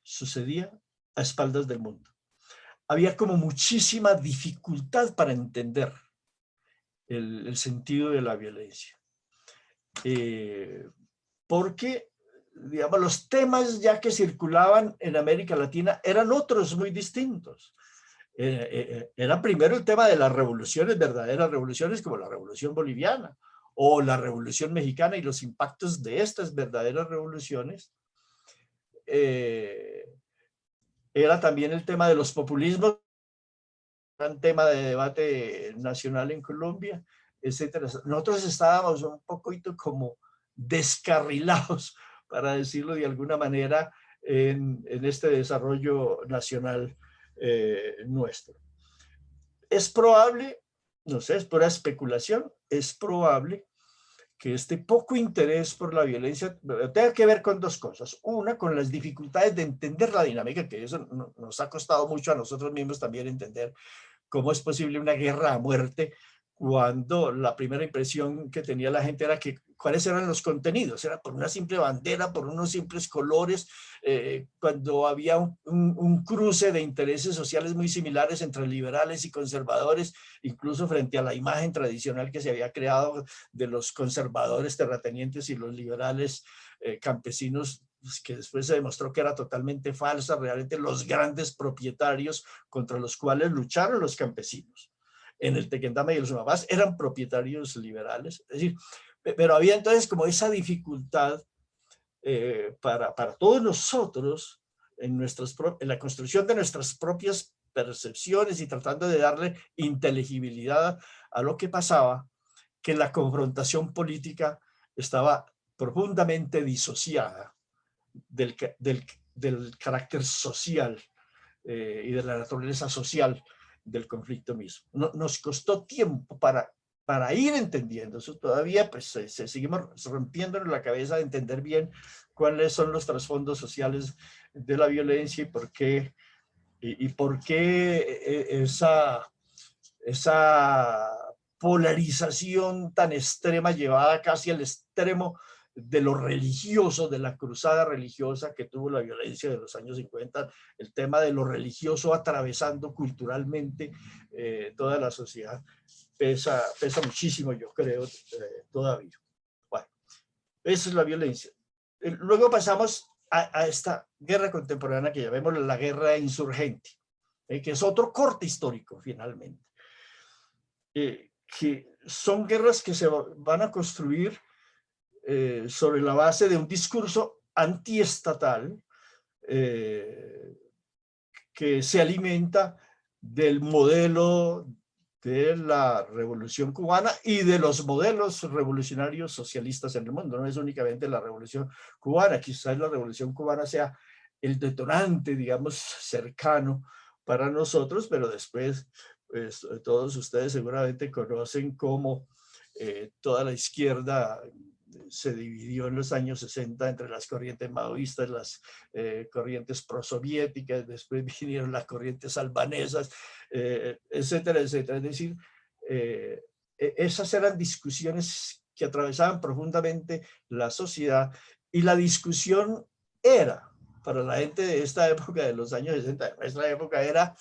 sucedía a espaldas del mundo. Había como muchísima dificultad para entender el sentido de la violencia. Porque, digamos, los temas ya que circulaban en América Latina eran otros muy distintos. Era primero el tema de las revoluciones, verdaderas revoluciones como la Revolución Boliviana o la Revolución Mexicana y los impactos de estas verdaderas revoluciones. Era también el tema de los populismos, gran tema de debate nacional en Colombia, etcétera. Nosotros estábamos un poquito como descarrilados, para decirlo de alguna manera, en este desarrollo nacional nuestro. Es probable, no sé, es pura especulación, es probable que este poco interés por la violencia tenga que ver con dos cosas. Una, con las dificultades de entender la dinámica, que eso nos ha costado mucho a nosotros mismos también entender cómo es posible una guerra a muerte cuando la primera impresión que tenía la gente era que cuáles eran los contenidos, era por una simple bandera, por unos simples colores, cuando había un cruce de intereses sociales muy similares entre liberales y conservadores, incluso frente a la imagen tradicional que se había creado de los conservadores terratenientes y los liberales campesinos, que después se demostró que era totalmente falsa, realmente los grandes propietarios contra los cuales lucharon los campesinos en el Tequendama y el Sumapaz eran propietarios liberales. Es decir, pero había entonces como esa dificultad para todos nosotros en la construcción de nuestras propias percepciones y tratando de darle inteligibilidad a lo que pasaba, que la confrontación política estaba profundamente disociada del carácter social y de la naturaleza social del conflicto mismo. Nos costó tiempo para ir entendiendo eso. Todavía pues seguimos rompiendo en la cabeza de entender bien cuáles son los trasfondos sociales de la violencia y por qué esa polarización tan extrema llevada casi al extremo de lo religioso, de la cruzada religiosa que tuvo la violencia de los años 50, el tema de lo religioso atravesando culturalmente toda la sociedad, pesa muchísimo, yo creo, todavía. Bueno, esa es la violencia. Luego pasamos a esta guerra contemporánea que llamemos la guerra insurgente, que es otro corte histórico, finalmente. Que son guerras que se van a construir sobre la base de un discurso antiestatal que se alimenta del modelo de la Revolución Cubana y de los modelos revolucionarios socialistas en el mundo. No es únicamente la Revolución Cubana, quizás la Revolución Cubana sea el detonante, digamos, cercano para nosotros, pero después pues, todos ustedes seguramente conocen cómo toda la izquierda se dividió en los años 60 entre las corrientes maoístas, las corrientes prosoviéticas, después vinieron las corrientes albanesas, etcétera, etcétera. Es decir, esas eran discusiones que atravesaban profundamente la sociedad y la discusión era, para la gente de esta época, de los años 60, de nuestra época, era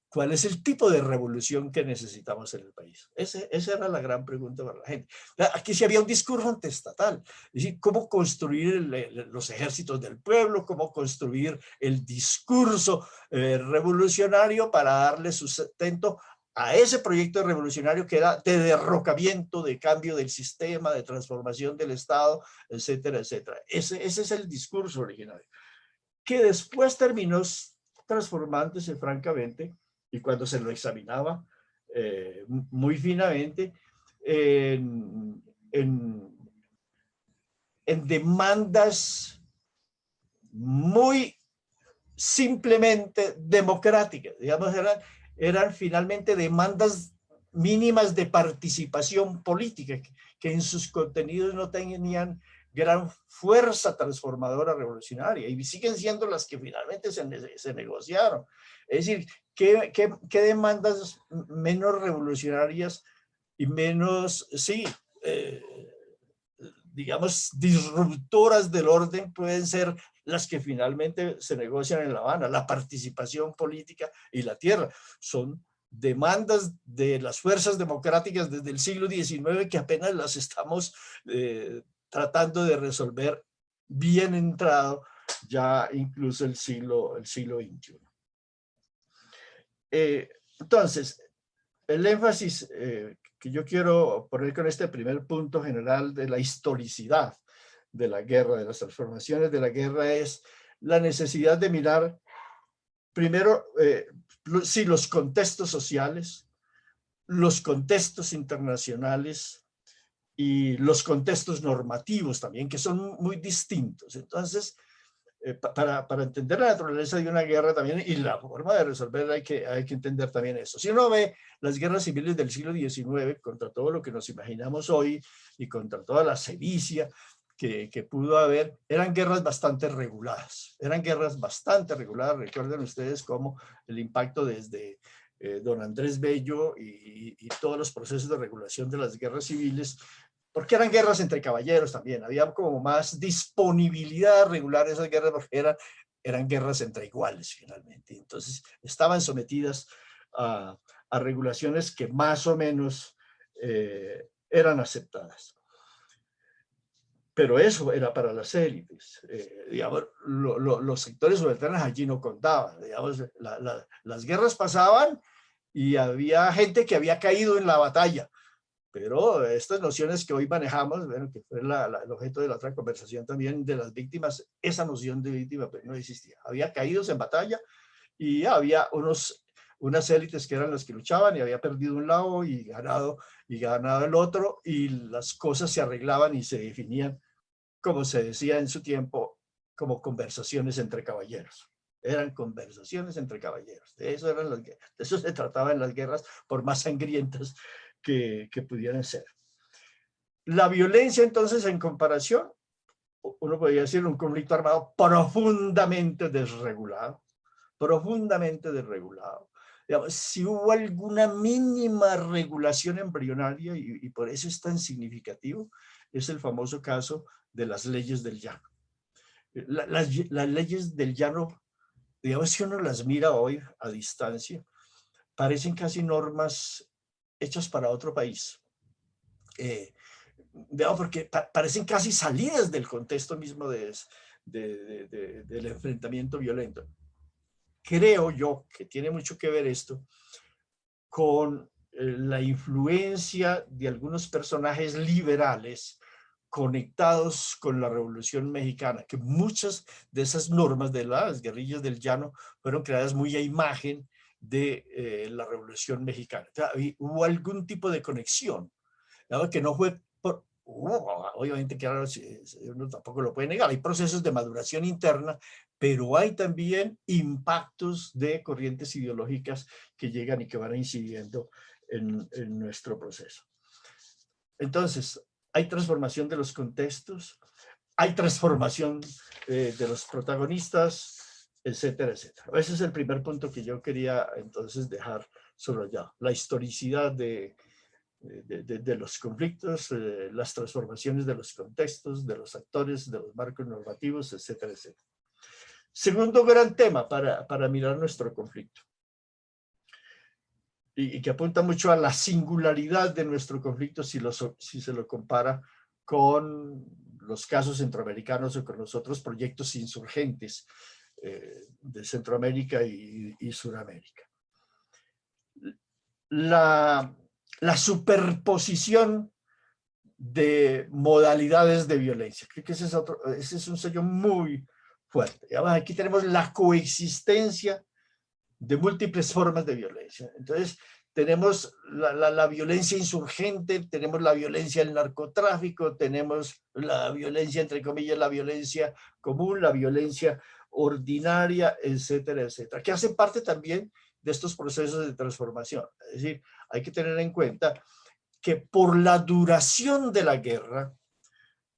¿cuál es el tipo de revolución que necesitamos en el país? Esa era la gran pregunta para la gente. Aquí sí había un discurso antestatal, es decir, cómo construir los ejércitos del pueblo, cómo construir el discurso revolucionario para darle sustento a ese proyecto revolucionario que era de derrocamiento, de cambio del sistema, de transformación del Estado, etcétera, etcétera. Ese es el discurso originario, que después terminó transformándose francamente, y cuando se lo examinaba muy finamente, en demandas muy simplemente democráticas, digamos, eran finalmente demandas mínimas de participación política, que en sus contenidos no tenían gran fuerza transformadora revolucionaria, y siguen siendo las que finalmente se negociaron. Es decir, ¿qué demandas menos revolucionarias y menos, sí, digamos, disruptoras del orden pueden ser las que finalmente se negocian en La Habana, la participación política y la tierra. Son demandas de las fuerzas democráticas desde el siglo XIX que apenas las estamos tratando de resolver bien entrado ya incluso el siglo XXI. Entonces, el énfasis que yo quiero poner con este primer punto general de la historicidad de la guerra, de las transformaciones de la guerra, es la necesidad de mirar primero, sí, los contextos sociales, los contextos internacionales y los contextos normativos también, que son muy distintos. Entonces, para entender la naturaleza de una guerra también y la forma de resolverla hay que entender también eso. Si uno ve las guerras civiles del siglo XIX contra todo lo que nos imaginamos hoy y contra toda la sevicia que pudo haber, eran guerras bastante reguladas. Recuerden ustedes cómo el impacto desde don Andrés Bello y todos los procesos de regulación de las guerras civiles, porque eran guerras entre caballeros también, había como más disponibilidad a regular esas guerras porque eran guerras entre iguales finalmente. Entonces estaban sometidas a regulaciones que más o menos eran aceptadas. Pero eso era para las élites. Digamos, los sectores subalternos allí no contaban. Digamos, las guerras pasaban y había gente que había caído en la batalla. Pero estas nociones que hoy manejamos, bueno, que fue el objeto de la otra conversación también de las víctimas, esa noción de víctima pues, no existía. Había caídos en batalla y había unas élites que eran las que luchaban y había perdido un lado y ganado el otro, y las cosas se arreglaban y se definían, como se decía en su tiempo, como conversaciones entre caballeros. Eran conversaciones entre caballeros. De eso se trataba en las guerras, por más sangrientas que pudieran ser. La violencia, entonces, en comparación, uno podría decir un conflicto armado profundamente desregulado, Digamos, si hubo alguna mínima regulación embrionaria, y por eso es tan significativo, es el famoso caso de las leyes del llano. Las leyes del llano, digamos, si uno las mira hoy a distancia, parecen casi normas hechas para otro país. Porque parecen casi salidas del contexto mismo del enfrentamiento violento. Creo yo que tiene mucho que ver esto con la influencia de algunos personajes liberales conectados con la Revolución Mexicana, que muchas de esas normas de las guerrillas del llano fueron creadas muy a imagen de la Revolución Mexicana. O sea, hubo algún tipo de conexión, ¿no? Que no fue por, obviamente que ahora uno tampoco lo puede negar, hay procesos de maduración interna, pero hay también impactos de corrientes ideológicas que llegan y que van incidiendo en nuestro proceso. Entonces, hay transformación de los contextos, hay transformación de los protagonistas, etcétera, etcétera. Ese es el primer punto que yo quería entonces dejar subrayado, la historicidad de los conflictos, las transformaciones de los contextos, de los actores, de los marcos normativos, etcétera, etcétera. Segundo gran tema para mirar nuestro conflicto, y que apunta mucho a la singularidad de nuestro conflicto si se lo compara con los casos centroamericanos o con los otros proyectos insurgentes de Centroamérica y Suramérica. La superposición de modalidades de violencia. Creo que ese es un sello muy fuerte. Aquí tenemos la coexistencia de múltiples formas de violencia. Entonces, tenemos la violencia insurgente, tenemos la violencia del narcotráfico, tenemos la violencia, entre comillas, la violencia común, la violencia ordinaria, etcétera, etcétera, que hacen parte también de estos procesos de transformación. Es decir, hay que tener en cuenta que por la duración de la guerra,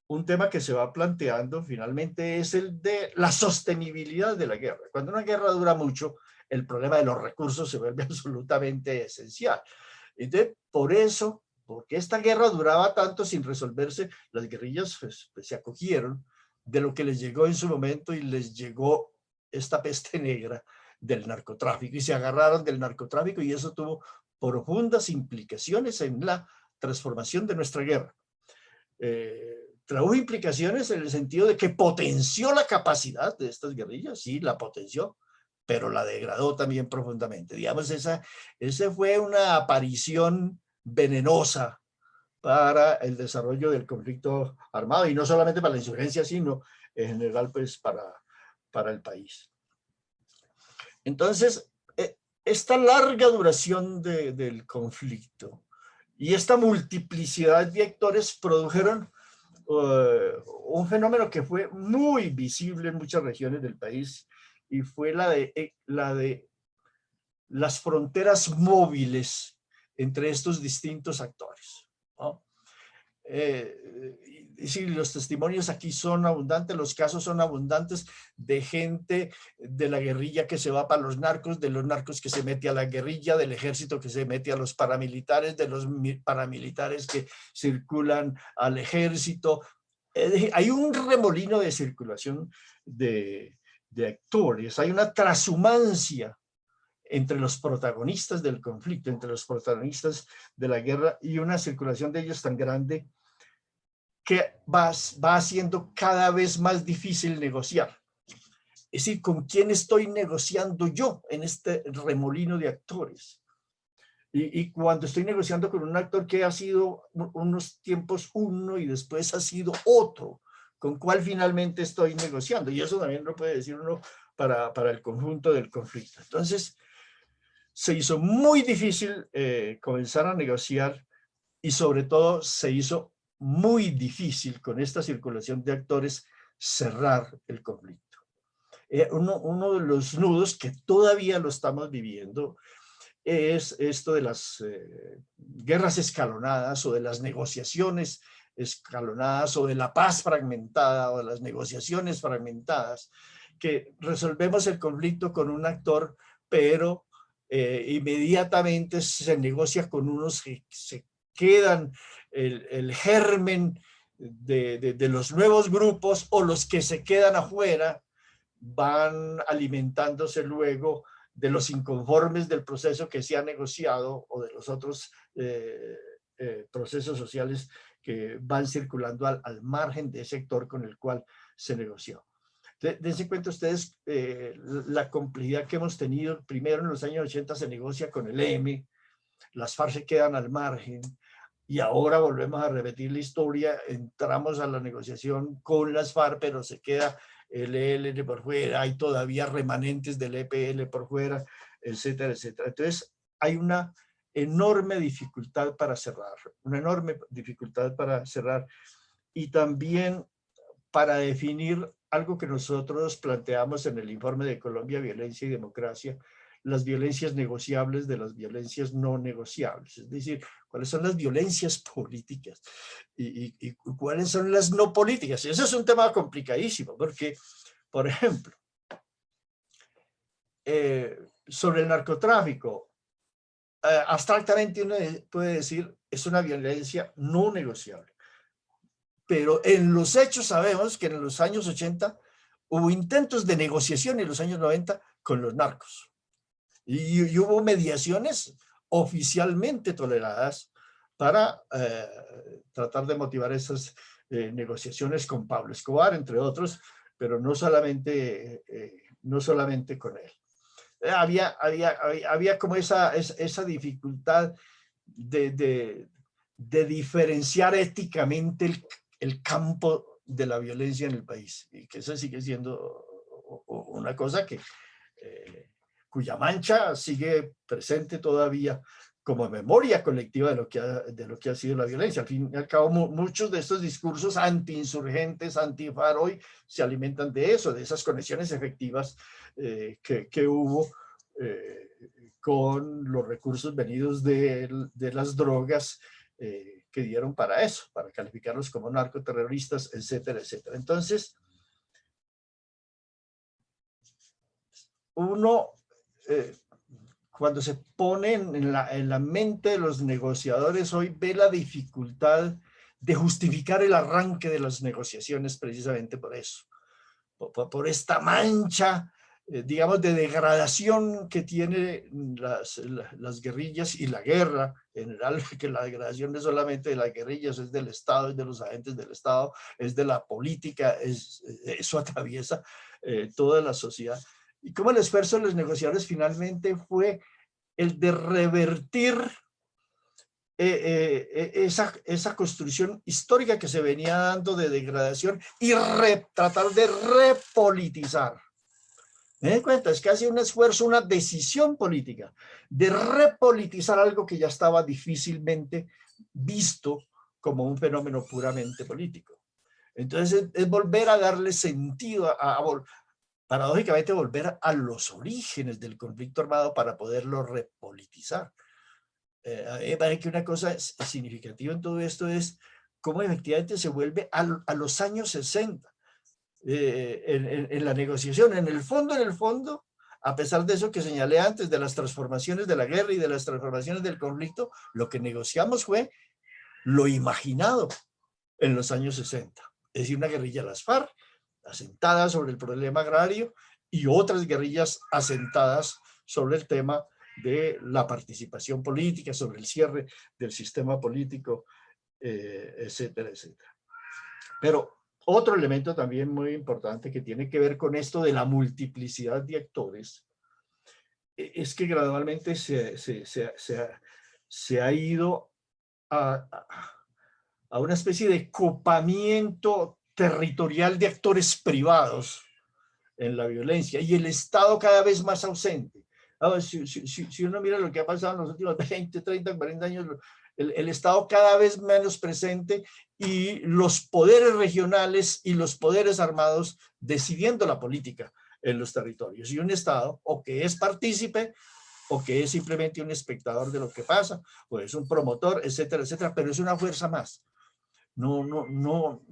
un tema que se va planteando finalmente es el de la sostenibilidad de la guerra. Cuando una guerra dura mucho, el problema de los recursos se vuelve absolutamente esencial. Entonces, por eso porque esta guerra duraba tanto sin resolverse, las guerrillas pues, se acogieron de lo que les llegó en su momento y les llegó esta peste negra del narcotráfico y se agarraron del narcotráfico y eso tuvo profundas implicaciones en la transformación de nuestra guerra. Trajo implicaciones en el sentido de que potenció la capacidad de estas guerrillas, sí, la potenció, pero la degradó también profundamente. Digamos, esa fue una aparición venenosa para el desarrollo del conflicto armado, y no solamente para la insurgencia, sino en general pues para el país. Entonces, esta larga duración del conflicto y esta multiplicidad de actores produjeron un fenómeno que fue muy visible en muchas regiones del país y fue la de las fronteras móviles entre estos distintos actores, ¿no? Sí, los testimonios aquí son abundantes, los casos son abundantes de gente de la guerrilla que se va para los narcos, de los narcos que se mete a la guerrilla, del ejército que se mete a los paramilitares, de los paramilitares que circulan al ejército. Hay un remolino de circulación de actores, hay una transhumancia entre los protagonistas del conflicto, entre los protagonistas de la guerra, y una circulación de ellos tan grande que va haciendo cada vez más difícil negociar. Es decir, ¿con quién estoy negociando yo en este remolino de actores? Y cuando estoy negociando con un actor que ha sido unos tiempos uno y después ha sido otro, ¿con cuál finalmente estoy negociando? Y eso también lo puede decir uno para el conjunto del conflicto. Entonces, se hizo muy difícil comenzar a negociar y sobre todo se hizo muy difícil con esta circulación de actores cerrar el conflicto. Uno de los nudos que todavía lo estamos viviendo es esto de las guerras escalonadas o de las negociaciones escalonadas o de la paz fragmentada o de las negociaciones fragmentadas, que resolvemos el conflicto con un actor, pero inmediatamente se negocia con unos que se quedan el germen de los nuevos grupos, o los que se quedan afuera van alimentándose luego de los inconformes del proceso que se ha negociado o de los otros procesos sociales que van circulando al margen de ese sector con el cual se negoció. Dense cuenta ustedes la complejidad que hemos tenido. Primero, en los años 80 se negocia con el EM, las FARC se quedan al margen, y ahora volvemos a repetir la historia, entramos a la negociación con las FARC, pero se queda el ELN por fuera, hay todavía remanentes del EPL por fuera, etcétera, etcétera. Entonces, hay una enorme dificultad para cerrar, y también para definir algo que nosotros planteamos en el informe de Colombia, Violencia y Democracia, las violencias negociables de las violencias no negociables. Es decir, cuáles son las violencias políticas y cuáles son las no políticas. Y eso es un tema complicadísimo, porque, por ejemplo, sobre el narcotráfico, abstractamente uno puede decir es una violencia no negociable. Pero en los hechos sabemos que en los años 80 hubo intentos de negociación, en los años 90 con los narcos. Y hubo mediaciones oficialmente toleradas para tratar de motivar esas negociaciones con Pablo Escobar, entre otros, pero no solamente con él. Había como esa dificultad de diferenciar éticamente el campo de la violencia en el país, y que eso sigue siendo una cosa que cuya mancha sigue presente todavía como memoria colectiva de lo que ha sido la violencia. Al fin y al cabo, muchos de estos discursos antiinsurgentes, anti-FARC hoy se alimentan de eso, de esas conexiones efectivas que hubo con los recursos venidos de las drogas que dieron para eso, para calificarlos como narcoterroristas, etcétera, etcétera. Entonces, cuando se pone en la mente de los negociadores hoy, ve la dificultad de justificar el arranque de las negociaciones precisamente por eso, por esta mancha, digamos, de degradación que tiene las guerrillas y la guerra en general, que la degradación no es solamente de las guerrillas, es del Estado, es de los agentes del Estado, es de la política, eso atraviesa toda la sociedad. Y cómo el esfuerzo de los negociadores finalmente fue el de revertir esa construcción histórica que se venía dando de degradación y tratar de repolitizar. ¿Me das cuenta? Es casi un esfuerzo, una decisión política de repolitizar algo que ya estaba difícilmente visto como un fenómeno puramente político. Entonces es volver a darle sentido, paradójicamente volver a los orígenes del conflicto armado para poderlo repolitizar. A mí me parece que una cosa significativa en todo esto es cómo efectivamente se vuelve a los años 60 en la negociación. En el fondo, a pesar de eso que señalé antes, de las transformaciones de la guerra y de las transformaciones del conflicto, lo que negociamos fue lo imaginado en los años 60. Es decir, una guerrilla de las FARC, asentada sobre el problema agrario, y otras guerrillas asentadas sobre el tema de la participación política, sobre el cierre del sistema político, etcétera, etcétera. Pero otro elemento también muy importante que tiene que ver con esto de la multiplicidad de actores es que gradualmente se ha ido a una especie de copamiento territorial de actores privados en la violencia y el Estado cada vez más ausente. Si uno mira lo que ha pasado en los últimos 20, 30, 40 años, el Estado cada vez menos presente y los poderes regionales y los poderes armados decidiendo la política en los territorios. Y un Estado o que es partícipe o que es simplemente un espectador de lo que pasa, o es un promotor, etcétera, etcétera, pero es una fuerza más. No,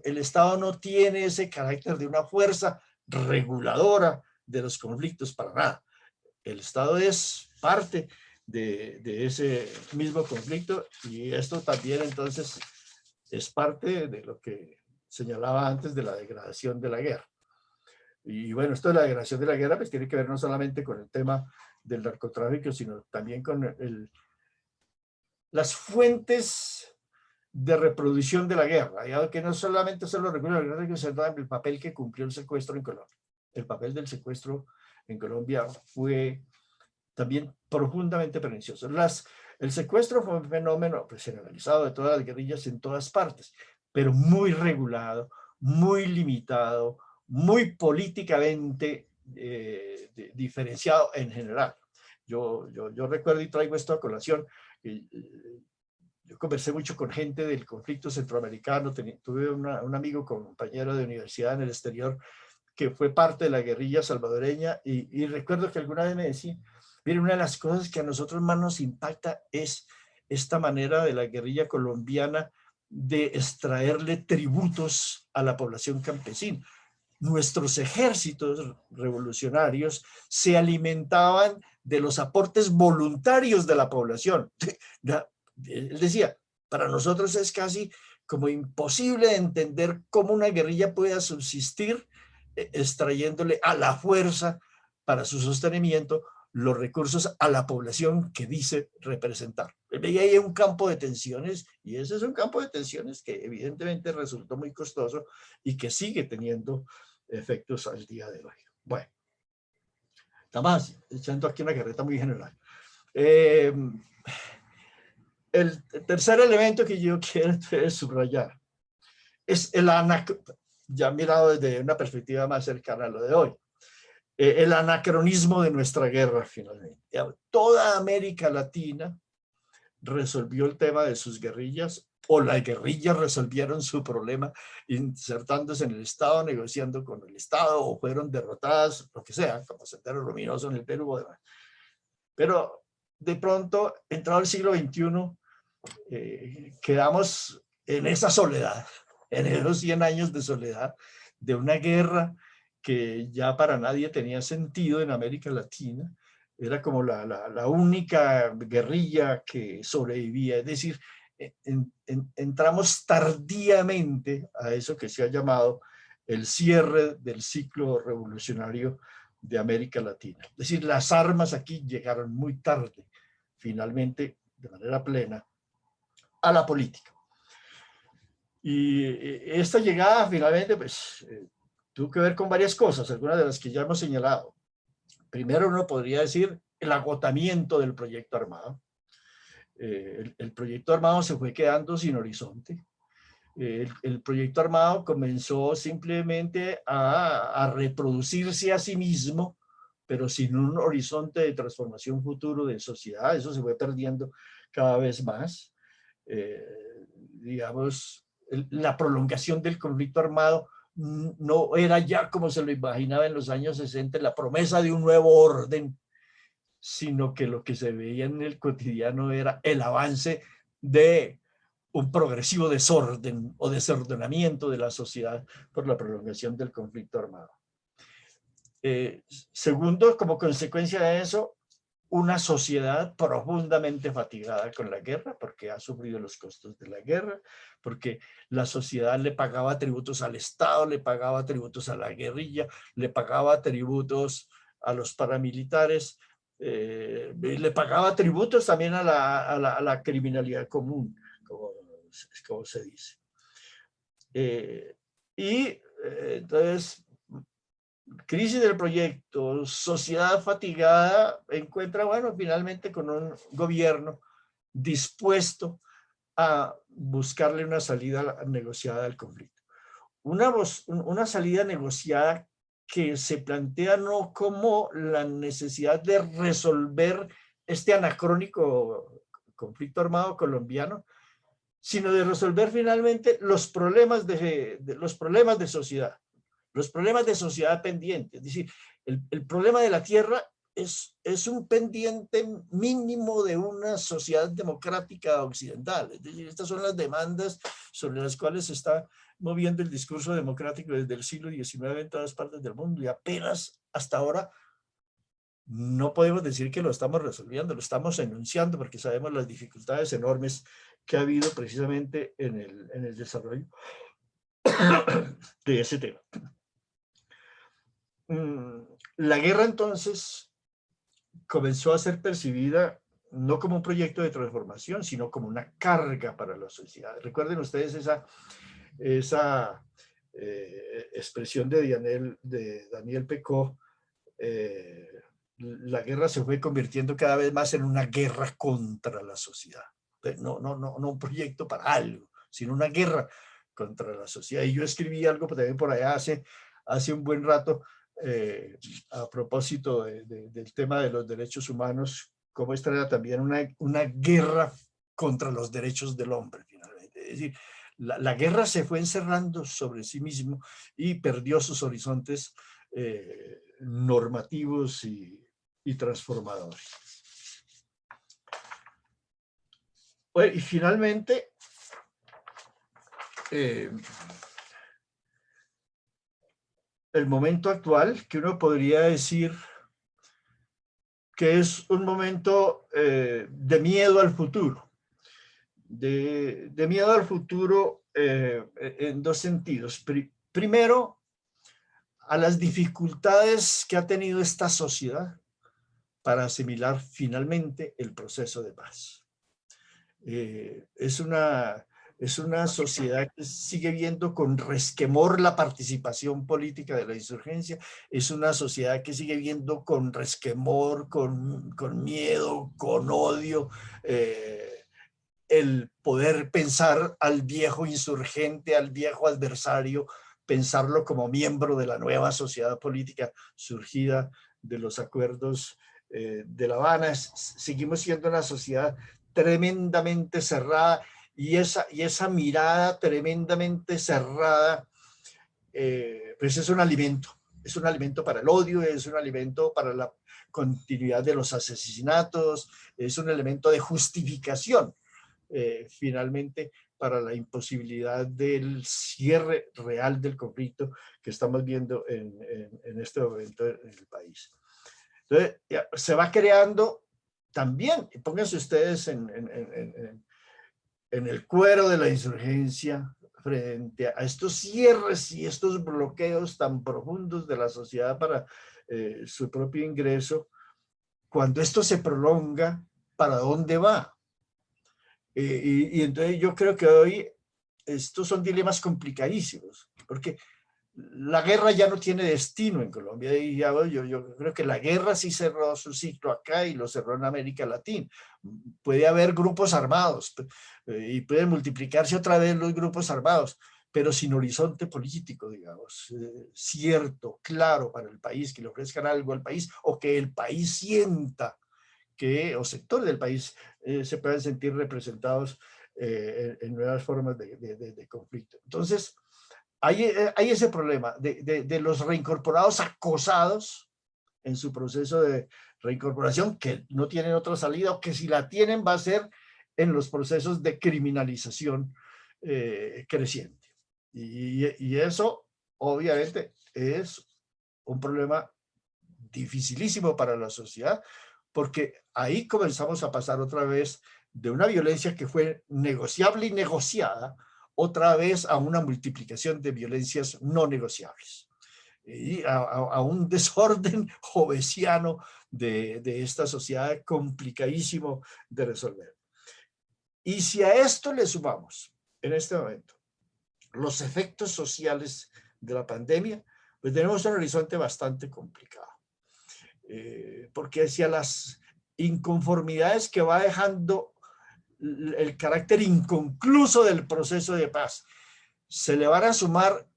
el Estado no tiene ese carácter de una fuerza reguladora de los conflictos para nada. El Estado es parte de ese mismo conflicto y esto también entonces es parte de lo que señalaba antes de la degradación de la guerra. Y bueno, esto de la degradación de la guerra pues tiene que ver no solamente con el tema del narcotráfico, sino también con las fuentes de reproducción de la guerra, ya que no solamente son los recursos de la guerra, sino el papel que cumplió el secuestro en Colombia. El papel del secuestro en Colombia fue también profundamente pernicioso. El secuestro fue un fenómeno pues, generalizado de todas las guerrillas en todas partes, pero muy regulado, muy limitado, muy políticamente diferenciado en general. Yo recuerdo y traigo esto a colación. Yo conversé mucho con gente del conflicto centroamericano, tuve un amigo, compañero de universidad en el exterior, que fue parte de la guerrilla salvadoreña y recuerdo que alguna vez me decía, miren, una de las cosas que a nosotros más nos impacta es esta manera de la guerrilla colombiana de extraerle tributos a la población campesina. Nuestros ejércitos revolucionarios se alimentaban de los aportes voluntarios de la población. Él decía, para nosotros es casi como imposible de entender cómo una guerrilla pueda subsistir extrayéndole a la fuerza para su sostenimiento los recursos a la población que dice representar. Veía ahí un campo de tensiones y ese es un campo de tensiones que evidentemente resultó muy costoso y que sigue teniendo efectos al día de hoy. Bueno, nada más, echando aquí una carreta muy general. El tercer elemento que yo quiero subrayar es ya mirado desde una perspectiva más cercana a lo de hoy, el anacronismo de nuestra guerra finalmente. Toda América Latina resolvió el tema de sus guerrillas o las guerrillas resolvieron su problema insertándose en el Estado, negociando con el Estado o fueron derrotadas, lo que sea, como Sendero Luminoso en el Perú. Pero de pronto, entrado el siglo XXI, quedamos en esa soledad, en esos 100 años de soledad de una guerra que ya para nadie tenía sentido en América Latina, era como la única guerrilla que sobrevivía. Es decir, entramos tardíamente a eso que se ha llamado el cierre del ciclo revolucionario de América Latina. Es decir, las armas aquí llegaron muy tarde, finalmente, de manera plena, a la política. Y esta llegada finalmente, pues, tuvo que ver con varias cosas, algunas de las que ya hemos señalado. Primero, uno podría decir el agotamiento del proyecto armado. El proyecto armado se fue quedando sin horizonte. El proyecto armado comenzó simplemente a reproducirse a sí mismo, pero sin un horizonte de transformación futuro de sociedad. Eso se fue perdiendo cada vez más. Digamos, la prolongación del conflicto armado no era ya como se lo imaginaba en los años 60, la promesa de un nuevo orden, sino que lo que se veía en el cotidiano era el avance de un progresivo desorden o desordenamiento de la sociedad por la prolongación del conflicto armado. Segundo, como consecuencia de eso, una sociedad profundamente fatigada con la guerra, porque ha sufrido los costos de la guerra, porque la sociedad le pagaba tributos al Estado, le pagaba tributos a la guerrilla, le pagaba tributos a los paramilitares, le pagaba tributos también a la criminalidad común, como se dice. Entonces, crisis del proyecto, sociedad fatigada, encuentra, bueno, finalmente con un gobierno dispuesto a buscarle una salida negociada al conflicto. Una salida negociada que se plantea no como la necesidad de resolver este anacrónico conflicto armado colombiano, sino de resolver finalmente los problemas de sociedad. Los problemas de sociedad pendientes, es decir, el problema de la tierra es un pendiente mínimo de una sociedad democrática occidental. Es decir, estas son las demandas sobre las cuales se está moviendo el discurso democrático desde el siglo XIX en todas partes del mundo, y apenas hasta ahora no podemos decir que lo estamos resolviendo, lo estamos enunciando porque sabemos las dificultades enormes que ha habido precisamente en el desarrollo de ese tema. La guerra entonces comenzó a ser percibida no como un proyecto de transformación, sino como una carga para la sociedad. Recuerden ustedes esa expresión de Daniel Pecot, la guerra se fue convirtiendo cada vez más en una guerra contra la sociedad. No un proyecto para algo, sino una guerra contra la sociedad. Y yo escribí algo también por allá hace un buen rato, a propósito del tema de los derechos humanos, como esta era también una guerra contra los derechos del hombre, finalmente. Es decir, la guerra se fue encerrando sobre sí mismo y perdió sus horizontes normativos y transformadores. Bueno, y finalmente, el momento actual, que uno podría decir que es un momento de miedo al futuro. De miedo al futuro en dos sentidos. Primero, a las dificultades que ha tenido esta sociedad para asimilar finalmente el proceso de paz. Es una sociedad que sigue viendo con resquemor la participación política de la insurgencia, es una sociedad que sigue viendo con resquemor, con miedo, con odio, el poder pensar al viejo insurgente, al viejo adversario, pensarlo como miembro de la nueva sociedad política surgida de los acuerdos de La Habana. Seguimos siendo una sociedad tremendamente cerrada, y esa mirada tremendamente cerrada, pues es un alimento para el odio, es un alimento para la continuidad de los asesinatos, es un elemento de justificación, finalmente, para la imposibilidad del cierre real del conflicto que estamos viendo en este momento en el país. Entonces, se va creando también, pónganse ustedes en el cuero de la insurgencia frente a estos cierres y estos bloqueos tan profundos de la sociedad para su propio ingreso. Cuando esto se prolonga, ¿para dónde va? Y entonces yo creo que hoy estos son dilemas complicadísimos, porque la guerra ya no tiene destino en Colombia. Y ya, yo creo que la guerra sí cerró su ciclo acá y lo cerró en América Latina. Puede haber grupos armados y pueden multiplicarse otra vez los grupos armados, pero sin horizonte político, digamos, cierto, claro para el país, que le ofrezcan algo al país o que el país sienta que, o sectores del país se puedan sentir representados en nuevas formas de conflicto. Entonces, hay ese problema de los reincorporados acosados en su proceso de reincorporación, que no tienen otra salida, o que si la tienen va a ser en los procesos de criminalización creciente. Y eso, obviamente, es un problema dificilísimo para la sociedad, porque ahí comenzamos a pasar otra vez de una violencia que fue negociable y negociada, otra vez a una multiplicación de violencias no negociables y a un desorden jovesiano de esta sociedad complicadísimo de resolver. Y si a esto le sumamos en este momento los efectos sociales de la pandemia, pues tenemos un horizonte bastante complicado. Porque hacia las inconformidades que va dejando el carácter inconcluso del proceso de paz, se le van a sumar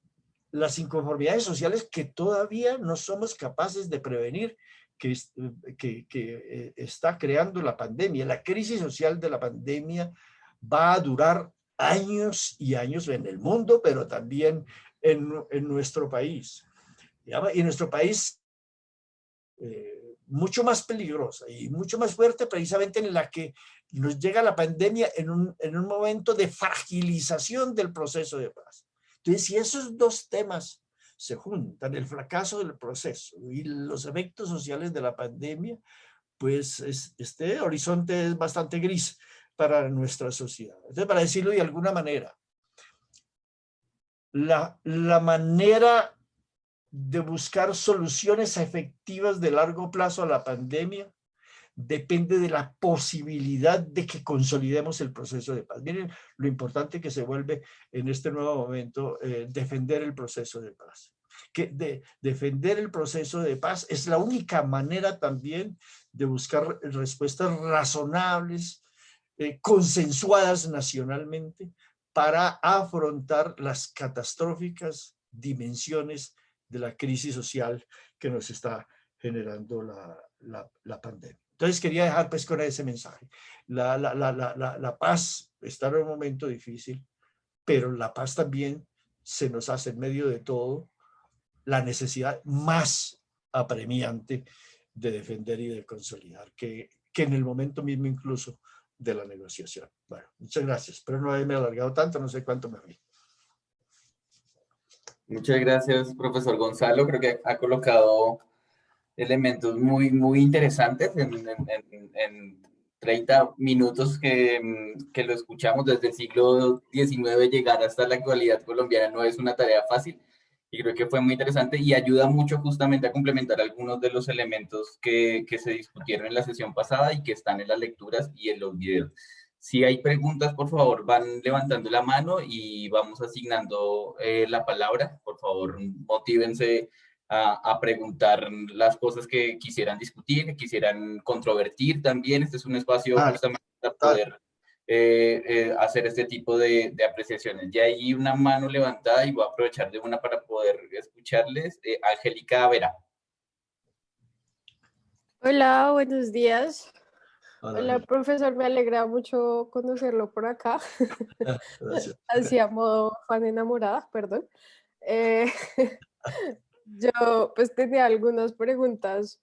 las inconformidades sociales que todavía no somos capaces de prevenir, que está creando la pandemia. La crisis social de la pandemia va a durar años y años en el mundo, pero también en nuestro país. Y en nuestro país, mucho más peligrosa y mucho más fuerte, precisamente en la que nos llega la pandemia en un momento de fragilización del proceso de paz. Entonces, si esos dos temas se juntan, el fracaso del proceso y los efectos sociales de la pandemia, pues este horizonte es bastante gris para nuestra sociedad. Entonces, para decirlo de alguna manera, la manera de buscar soluciones efectivas de largo plazo a la pandemia depende de la posibilidad de que consolidemos el proceso de paz. Miren lo importante que se vuelve en este nuevo momento defender el proceso de paz. Defender el proceso de paz es la única manera también de buscar respuestas razonables, consensuadas nacionalmente, para afrontar las catastróficas dimensiones de la crisis social que nos está generando la pandemia. Entonces quería dejar pues con ese mensaje. La paz está en un momento difícil, pero la paz también se nos hace en medio de todo la necesidad más apremiante de defender y de consolidar, que en el momento mismo incluso de la negociación. Bueno, muchas gracias. Espero no haberme alargado tanto, no sé cuánto me fui. Muchas gracias, profesor Gonzalo. Creo que ha colocado elementos muy, muy interesantes en 30 minutos que lo escuchamos desde el siglo XIX llegar hasta la actualidad colombiana. No es una tarea fácil y creo que fue muy interesante y ayuda mucho justamente a complementar algunos de los elementos que se discutieron en la sesión pasada y que están en las lecturas y en los videos. Si hay preguntas, por favor, van levantando la mano y vamos asignando la palabra. Por favor, motívense a preguntar las cosas que quisieran discutir, que quisieran controvertir también. Este es un espacio justamente para poder hacer este tipo de apreciaciones. Ya hay una mano levantada y voy a aprovechar de una para poder escucharles. Angélica Vera. Hola, buenos días. Hola, Profesor, me alegra mucho conocerlo por acá. gracias. Así a modo fan enamorada, perdón. Eh, yo pues tenía algunas preguntas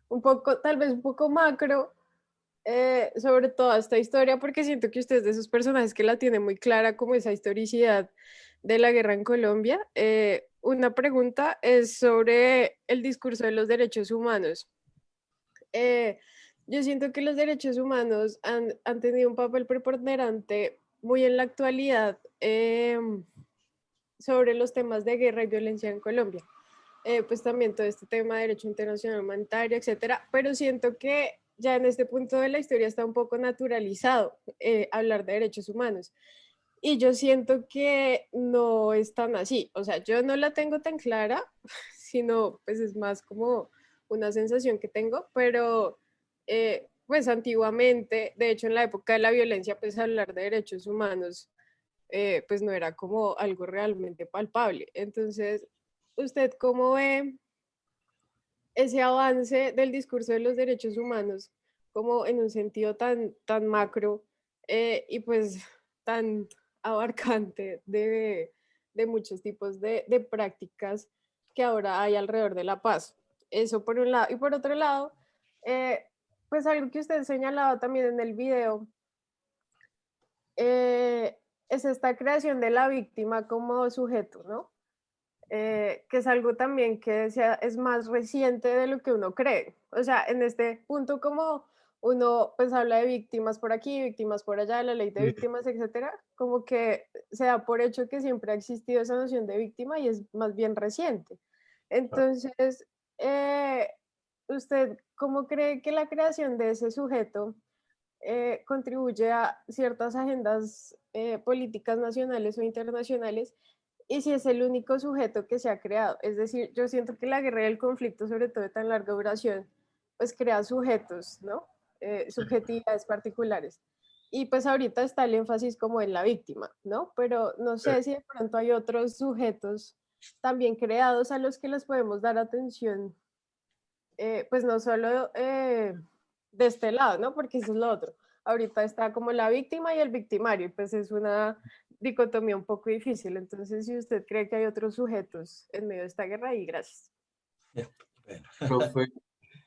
un poco, tal vez un poco macro, sobre toda esta historia, porque siento que usted es de esos personajes que la tiene muy clara, como esa historicidad de la guerra en Colombia. Una pregunta es sobre el discurso de los derechos humanos. Yo siento que los derechos humanos han tenido un papel preponderante muy en la actualidad sobre los temas de guerra y violencia en Colombia. Pues también todo este tema de derecho internacional humanitario, etcétera, pero siento que ya en este punto de la historia está un poco naturalizado hablar de derechos humanos. Y yo siento que no es tan así, o sea, yo no la tengo tan clara, sino pues es más como una sensación que tengo, pero pues antiguamente, de hecho en la época de la violencia, pues hablar de derechos humanos pues no era como algo realmente palpable. Entonces, ¿usted cómo ve ese avance del discurso de los derechos humanos como en un sentido tan macro y pues tan abarcante de muchos tipos de prácticas que ahora hay alrededor de la paz? Eso por un lado. Y por otro lado, eh, pues algo que usted señalaba también en el video, es esta creación de la víctima como sujeto, ¿no? Que es algo también que es más reciente de lo que uno cree. O sea, en este punto como uno pues habla de víctimas por aquí, víctimas por allá, la ley de Sí, víctimas, etcétera, como que se da por hecho que siempre ha existido esa noción de víctima y es más bien reciente. Entonces, eh, ¿usted cómo cree que la creación de ese sujeto contribuye a ciertas agendas políticas nacionales o internacionales y si es el único sujeto que se ha creado? Es decir, yo siento que la guerra y el conflicto, sobre todo de tan larga duración, pues crea sujetos, ¿no? Subjetividades particulares. Y pues ahorita está el énfasis como en la víctima, ¿no? Pero no eh, sé si de pronto hay otros sujetos también creados a los que les podemos dar atención, pues no solo de este lado, ¿no? Porque eso es lo otro. Ahorita está como la víctima y el victimario, y pues es una dicotomía un poco difícil. Entonces, si usted cree que hay otros sujetos en medio de esta guerra, y gracias. bueno. Profe,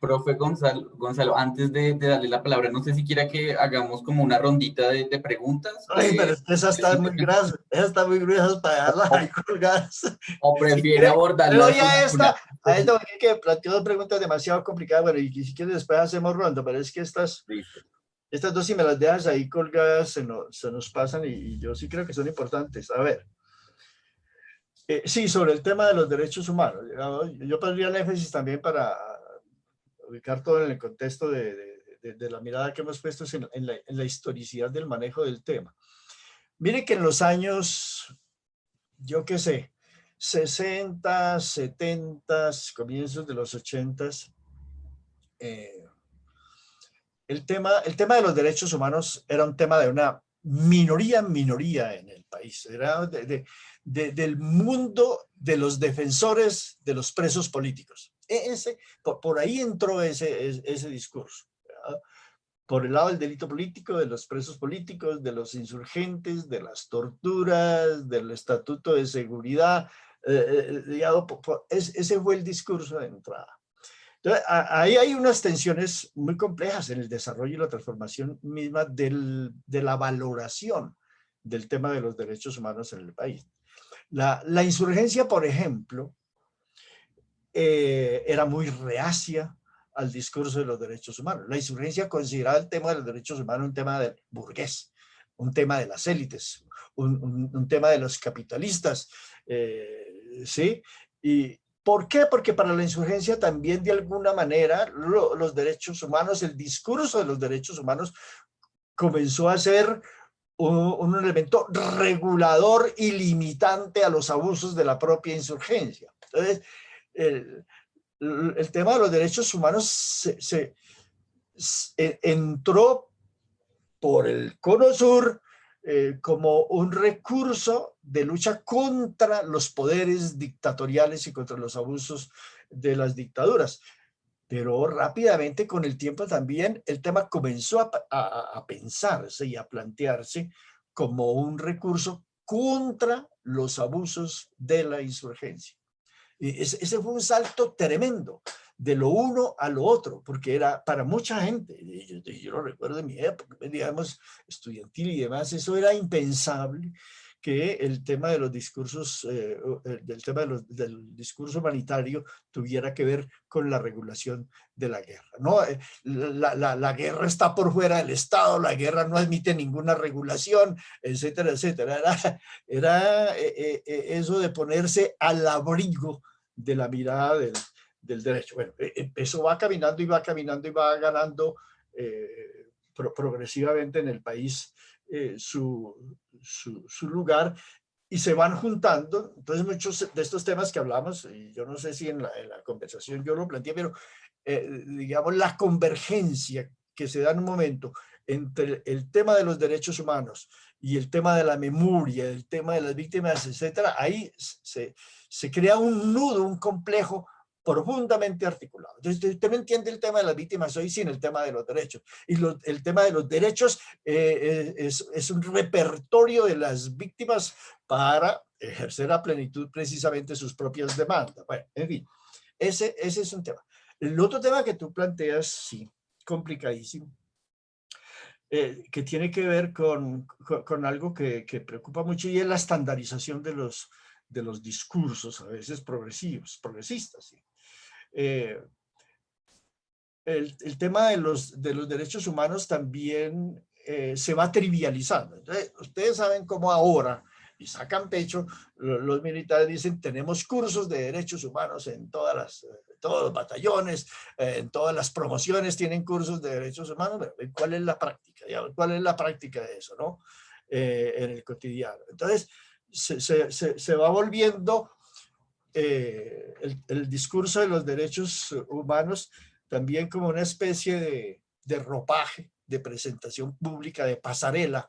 profe Gonzalo, antes de darle la palabra, no sé si quiera que hagamos como una rondita de preguntas. Ay, pero es que esa está muy gruesa, esa está muy gruesa para dejarla ahí O, colgadas. o Si prefiere quiere, le doy abordarlas una a a una. esta, a esta porque que planteó dos preguntas demasiado complicadas, bueno, y si quiere después hacemos ronda, pero es que Listo. estas dos si me las dejas ahí colgadas se nos pasan y yo sí creo que son importantes. A ver, sí, sobre el tema de los derechos humanos, yo pondría el énfasis también para ubicar todo en el contexto de la mirada que hemos puesto en la historicidad del manejo del tema. Mire que en los años, yo qué sé, 60, 70, comienzos de los 80, eh, el tema de los derechos humanos era un tema de una minoría en el país. Era del mundo de los defensores de los presos políticos. Por ahí entró ese discurso. ¿Verdad? Por el lado del delito político, de los presos políticos, de los insurgentes, de las torturas, del estatuto de seguridad. Ese fue el discurso de entrada. Entonces, ahí hay unas tensiones muy complejas en el desarrollo y la transformación misma de la valoración del tema de los derechos humanos en el país. La insurgencia, por ejemplo, era muy reacia al discurso de los derechos humanos. La insurgencia consideraba el tema de los derechos humanos un tema del burgués, un tema de las élites, un tema de los capitalistas, ¿sí? Y ¿por qué? Porque para la insurgencia también de alguna manera los derechos humanos, el discurso de los derechos humanos comenzó a ser un elemento regulador y limitante a los abusos de la propia insurgencia. Entonces, el, el tema de los derechos humanos entró por el Cono Sur como un recurso de lucha contra los poderes dictatoriales y contra los abusos de las dictaduras. Pero rápidamente, con el tiempo también, el tema comenzó a pensarse y a plantearse como un recurso contra los abusos de la insurgencia. Ese fue un salto tremendo de lo uno a lo otro, porque era para mucha gente, yo lo recuerdo en mi época, digamos, estudiantil y demás, eso era impensable que el tema de los discursos, del tema del discurso humanitario tuviera que ver con la regulación de la guerra. No, la guerra está por fuera del Estado, la guerra no admite ninguna regulación, etcétera, etcétera. Era eso de ponerse al abrigo de la mirada del derecho. Bueno, eso va caminando y va caminando y va ganando progresivamente en el país su lugar, y se van juntando. Entonces muchos de estos temas que hablamos, y yo no sé si en la conversación yo lo planteé, pero digamos la convergencia que se da en un momento entre el tema de los derechos humanos y el tema de la memoria, el tema de las víctimas, etcétera, ahí se crea un nudo, un complejo profundamente articulado. Entonces, usted no entiende el tema de las víctimas hoy sin el tema de los derechos. Y el tema de los derechos es un repertorio de las víctimas para ejercer a plenitud precisamente sus propias demandas. Bueno, en fin, ese es un tema. El otro tema que tú planteas, sí, complicadísimo, que tiene que ver con algo que preocupa mucho, y es la estandarización de los discursos, a veces progresistas, ¿sí? El tema de los derechos humanos también se va trivializando. Entonces, ustedes saben cómo ahora, y sacan pecho, los militares dicen, tenemos cursos de derechos humanos en todos los batallones, en todas las promociones tienen cursos de derechos humanos. Pero ¿cuál es la práctica? ¿Cuál es la práctica de eso, no? En el cotidiano. Entonces, se va volviendo el discurso de los derechos humanos también como una especie de ropaje, de presentación pública, de pasarela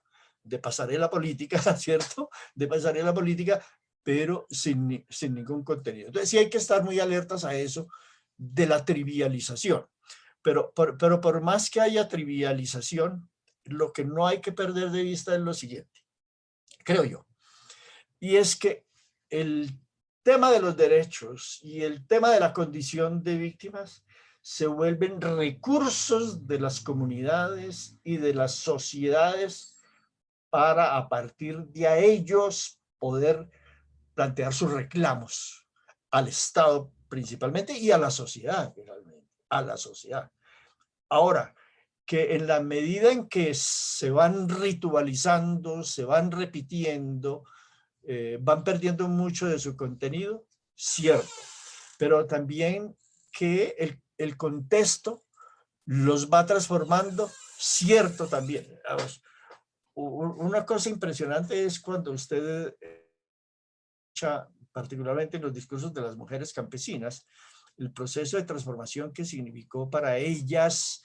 política, ¿cierto? De pasarela política, pero sin ningún contenido. Entonces sí hay que estar muy alertas a eso de la trivialización. Pero por más que haya trivialización, lo que no hay que perder de vista es lo siguiente, creo yo, y es que el tema de los derechos y el tema de la condición de víctimas se vuelven recursos de las comunidades y de las sociedades para, a partir de ellos, poder plantear sus reclamos al Estado principalmente y a la sociedad, realmente, a la sociedad. Ahora, que en la medida en que se van ritualizando, se van repitiendo, van perdiendo mucho de su contenido, cierto, pero también que el contexto los va transformando, cierto también. Vamos, una cosa impresionante es cuando usted escucha, particularmente en los discursos de las mujeres campesinas, el proceso de transformación que significó para ellas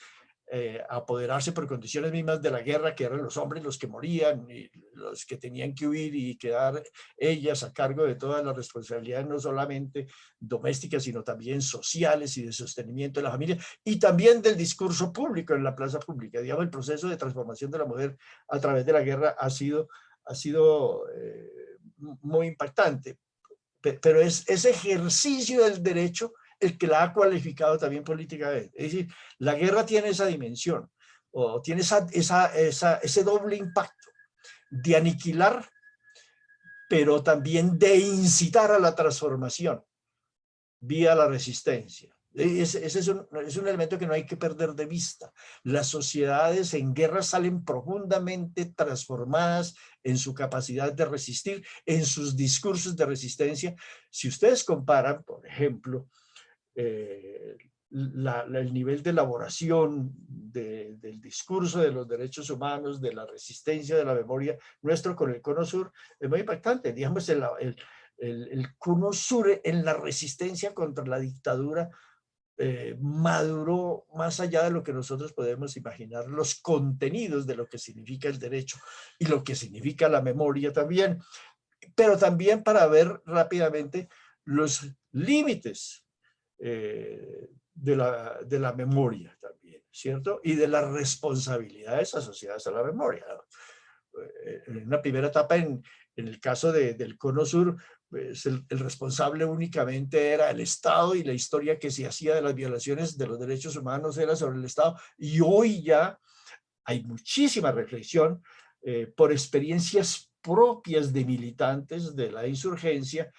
apoderarse por condiciones mismas de la guerra, que eran los hombres los que morían y los que tenían que huir, y quedar ellas a cargo de todas las responsabilidades, no solamente domésticas, sino también sociales y de sostenimiento de la familia, y también del discurso público en la plaza pública. Digamos, el proceso de transformación de la mujer a través de la guerra ha sido muy impactante, pero es ese ejercicio del derecho el que la ha cualificado también políticamente. Es decir, la guerra tiene esa dimensión, o tiene ese doble impacto de aniquilar, pero también de incitar a la transformación vía la resistencia. Ese es un elemento que no hay que perder de vista. Las sociedades en guerra salen profundamente transformadas en su capacidad de resistir, en sus discursos de resistencia. Si ustedes comparan, por ejemplo, el nivel de elaboración del discurso de los derechos humanos, de la resistencia, de la memoria nuestro con el Cono Sur, es muy impactante. Digamos, el Cono Sur en la resistencia contra la dictadura maduró más allá de lo que nosotros podemos imaginar, los contenidos de lo que significa el derecho y lo que significa la memoria también, pero también para ver rápidamente los límites de la memoria también, ¿cierto? Y de las responsabilidades asociadas a la memoria. En una primera etapa, en el caso del Cono Sur, pues el responsable únicamente era el Estado, y la historia que se hacía de las violaciones de los derechos humanos era sobre el Estado. Y hoy ya hay muchísima reflexión por experiencias propias de militantes de la insurgencia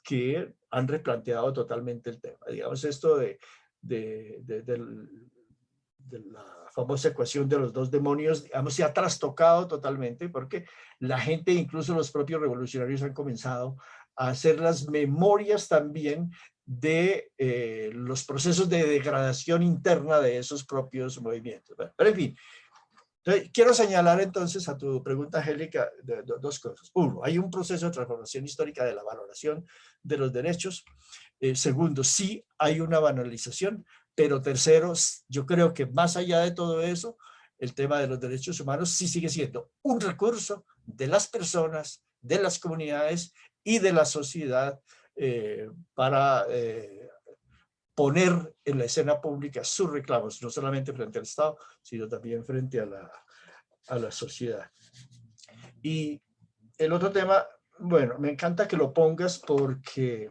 que han replanteado totalmente el tema. Digamos, esto de la famosa ecuación de los dos demonios, digamos, se ha trastocado totalmente porque la gente, incluso los propios revolucionarios, han comenzado a hacer las memorias también de los procesos de degradación interna de esos propios movimientos. Pero en fin, entonces, quiero señalar entonces a tu pregunta, Angélica, dos cosas. Uno, hay un proceso de transformación histórica de la valoración de los derechos. Segundo, sí hay una banalización. Pero tercero, yo creo que más allá de todo eso, el tema de los derechos humanos sí sigue siendo un recurso de las personas, de las comunidades y de la sociedad para poner en la escena pública sus reclamos, no solamente frente al Estado, sino también frente a la sociedad. Y el otro tema, bueno, me encanta que lo pongas porque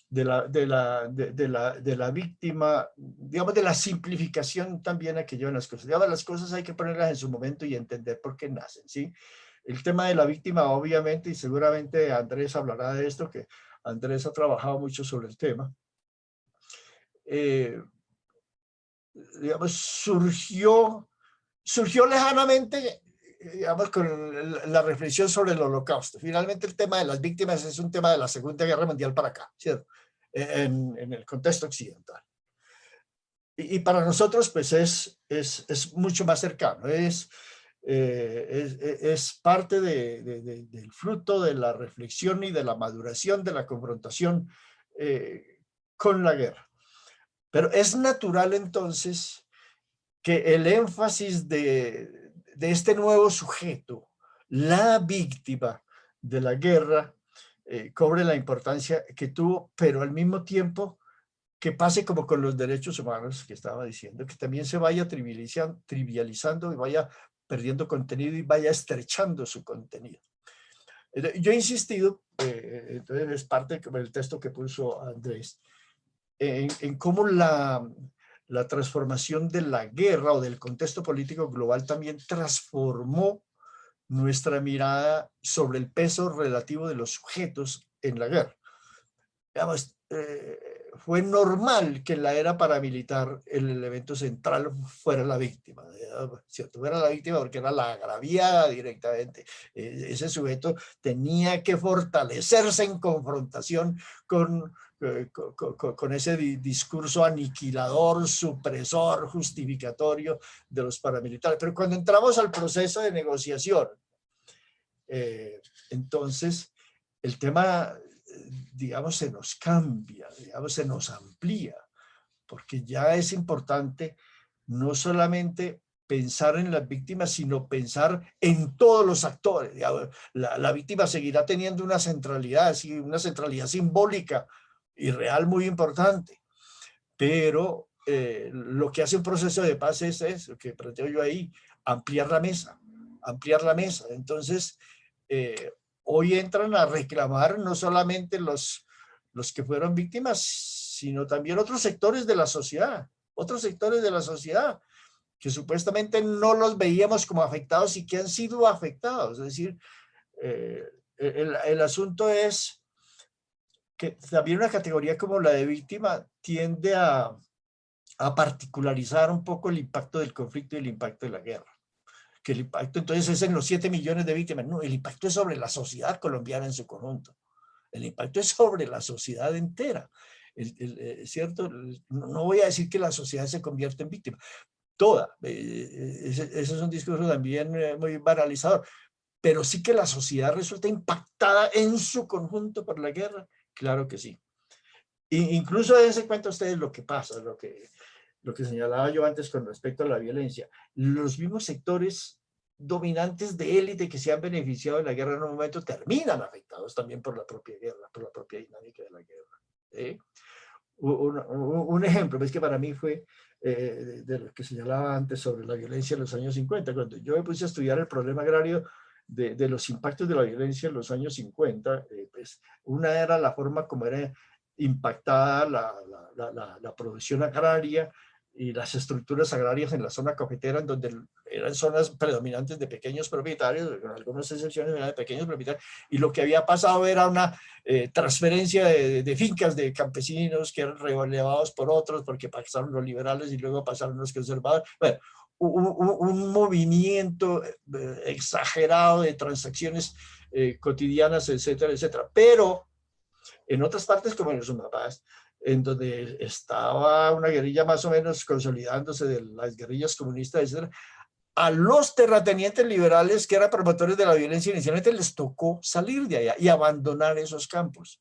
de la víctima, digamos, de la simplificación también a que llevan las cosas. Digamos, las cosas hay que ponerlas en su momento y entender por qué nacen, ¿sí? El tema de la víctima, obviamente, y seguramente Andrés hablará de esto, que Andrés ha trabajado mucho sobre el tema, digamos, surgió lejanamente, digamos, con la reflexión sobre el Holocausto. Finalmente, el tema de las víctimas es un tema de la Segunda Guerra Mundial para acá, ¿cierto? En el contexto occidental. Y para nosotros, pues, es mucho más cercano, es parte del fruto de la reflexión y de la maduración de la confrontación con la guerra. Pero es natural, entonces, que el énfasis de este nuevo sujeto, la víctima de la guerra, cobre la importancia que tuvo, pero al mismo tiempo que pase como con los derechos humanos que estaba diciendo, que también se vaya trivializando y vaya perdiendo contenido y vaya estrechando su contenido. Yo he insistido, entonces es parte del texto que puso Andrés, en cómo la transformación de la guerra o del contexto político global también transformó nuestra mirada sobre el peso relativo de los sujetos en la guerra. Digamos, fue normal que en la era paramilitar el elemento central fuera la víctima, ¿cierto? Fuera la víctima porque era la agraviada directamente. Ese sujeto tenía que fortalecerse en confrontación con ese discurso aniquilador, supresor, justificatorio de los paramilitares. Pero cuando entramos al proceso de negociación, entonces el tema, digamos, se nos cambia, digamos, se nos amplía, porque ya es importante no solamente pensar en las víctimas, sino pensar en todos los actores. La víctima seguirá teniendo una centralidad simbólica y real muy importante, pero lo que hace un proceso de paz es eso, que planteo yo ahí, ampliar la mesa. Entonces, hoy entran a reclamar no solamente los que fueron víctimas, sino también otros sectores de la sociedad, que supuestamente no los veíamos como afectados y que han sido afectados. Es decir, el asunto es que también una categoría como la de víctima tiende a particularizar un poco el impacto del conflicto y el impacto de la guerra. Que el impacto entonces es en los 7 millones de víctimas. No, el impacto es sobre la sociedad colombiana en su conjunto. El impacto es sobre la sociedad entera. ¿Cierto? No voy a decir que la sociedad se convierte en víctima. Toda. Ese es un discurso también muy banalizador. Pero sí que la sociedad resulta impactada en su conjunto por la guerra. Claro que sí. Incluso dense cuenta ustedes lo que pasa, lo que señalaba yo antes con respecto a la violencia. Los mismos sectores dominantes de élite que se han beneficiado de la guerra en un momento terminan afectados también por la propia guerra, por la propia dinámica de la guerra. Un ejemplo, es que para mí fue de lo que señalaba antes sobre la violencia en los años 50. Cuando yo me puse a estudiar el problema agrario de los impactos de la violencia en los años 50, pues una era la forma como era impactada la producción agraria y las estructuras agrarias en la zona cafetera, en donde eran zonas predominantes de pequeños propietarios, con algunas excepciones eran de pequeños propietarios, y lo que había pasado era una transferencia de fincas de campesinos que eran relevados por otros, porque pasaron los liberales y luego pasaron los conservadores. Bueno, un movimiento exagerado de transacciones cotidianas, etcétera, etcétera. Pero en otras partes, como en los Sumapaz, en donde estaba una guerrilla más o menos consolidándose de las guerrillas comunistas, etcétera, a los terratenientes liberales que eran promotores de la violencia inicialmente les tocó salir de allá y abandonar esos campos.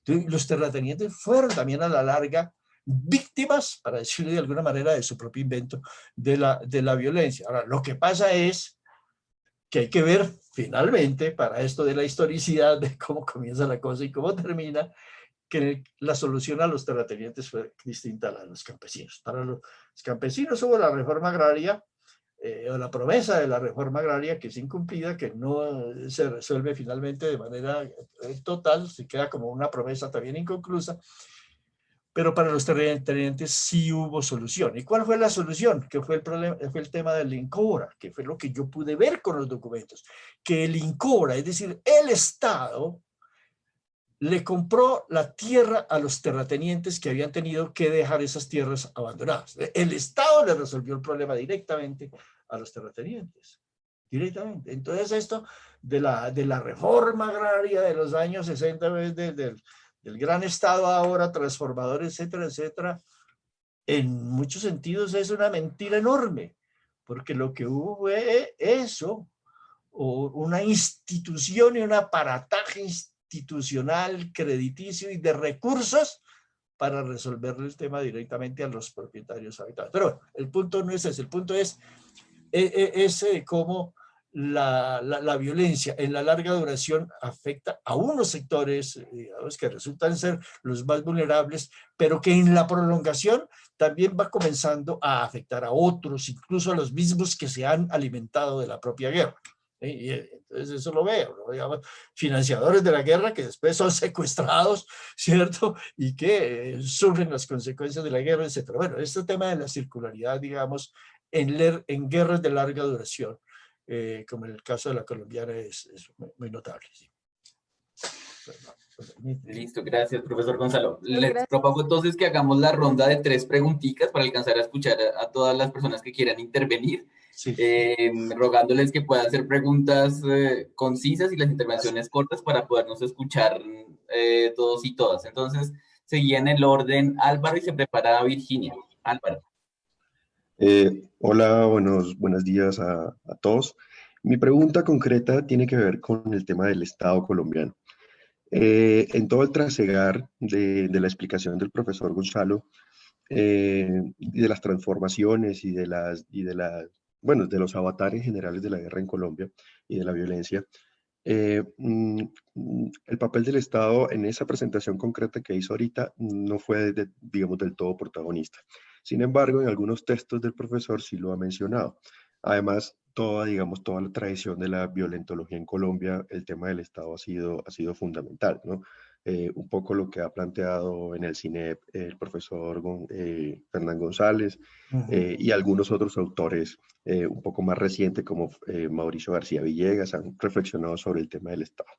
Entonces, los terratenientes fueron también a la larga víctimas, para decirlo de alguna manera, de su propio invento de la violencia. Ahora, lo que pasa es que hay que ver finalmente, para esto de la historicidad, de cómo comienza la cosa y cómo termina, que la solución a los terratenientes fue distinta a la de los campesinos. Para los campesinos hubo la reforma agraria, o la promesa de la reforma agraria que es incumplida, que no se resuelve finalmente de manera total, se queda como una promesa también inconclusa, pero para los terratenientes sí hubo solución. ¿Y cuál fue la solución? Que fue el problema, fue el tema del INCOBRA, que fue lo que yo pude ver con los documentos, que el INCOBRA, es decir, el Estado, le compró la tierra a los terratenientes que habían tenido que dejar esas tierras abandonadas. El Estado le resolvió el problema directamente a los terratenientes. Directamente. Entonces esto de la reforma agraria de los años 60, del gran Estado ahora transformador, etcétera, etcétera, en muchos sentidos es una mentira enorme, porque lo que hubo fue eso, o una institución y un aparataje institucional, crediticio y de recursos para resolverle el tema directamente a los propietarios habitados. Pero bueno, el punto no es ese, el punto es cómo la violencia en la larga duración afecta a unos sectores, digamos, que resultan ser los más vulnerables, pero que en la prolongación también va comenzando a afectar a otros, incluso a los mismos que se han alimentado de la propia guerra. Y entonces eso lo veo, ¿no? Digamos, financiadores de la guerra que después son secuestrados, ¿cierto? Y que sufren las consecuencias de la guerra, etcétera. Bueno, este tema de la circularidad, digamos, en guerras de larga duración, como en el caso de la colombiana, es muy notable. Sí. Listo, gracias, profesor Gonzalo. Les Gracias. propongo entonces que hagamos la ronda de 3 preguntitas para alcanzar a escuchar a todas las personas que quieran intervenir, Sí. rogándoles que puedan hacer preguntas concisas y las intervenciones cortas para podernos escuchar todos y todas. Entonces, seguía en el orden Álvaro y se prepara Virginia. Álvaro. Hola, buenos días a todos. Mi pregunta concreta tiene que ver con el tema del Estado colombiano. En todo el trasegar de la explicación del profesor Gonzalo, y de las transformaciones bueno, de los avatares generales de la guerra en Colombia y de la violencia, el papel del Estado en esa presentación concreta que hizo ahorita no fue, digamos, del todo protagonista. Sin embargo, en algunos textos del profesor sí lo ha mencionado. Además, digamos, toda la tradición de la violentología en Colombia, el tema del Estado ha sido fundamental, ¿no? Un poco lo que ha planteado en el CINEP el profesor Fernán González, y algunos otros autores un poco más recientes como Mauricio García Villegas han reflexionado sobre el tema del Estado.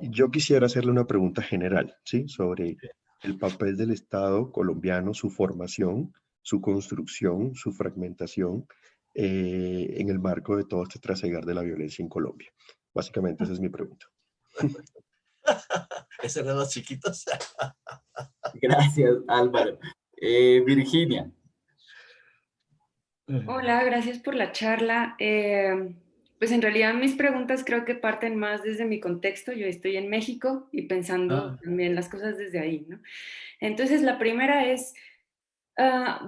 Yo quisiera hacerle una pregunta general, ¿sí? Sobre el papel del Estado colombiano, su formación, su construcción, su fragmentación en el marco de todo este trasegar de la violencia en Colombia. Básicamente esa es mi pregunta. Esos eran los chiquitos. Gracias, Álvaro. Virginia. Hola, gracias por la charla. Pues en realidad mis preguntas creo que parten más desde mi contexto. Yo estoy en México y pensando también las cosas desde ahí, ¿no? Entonces la primera es,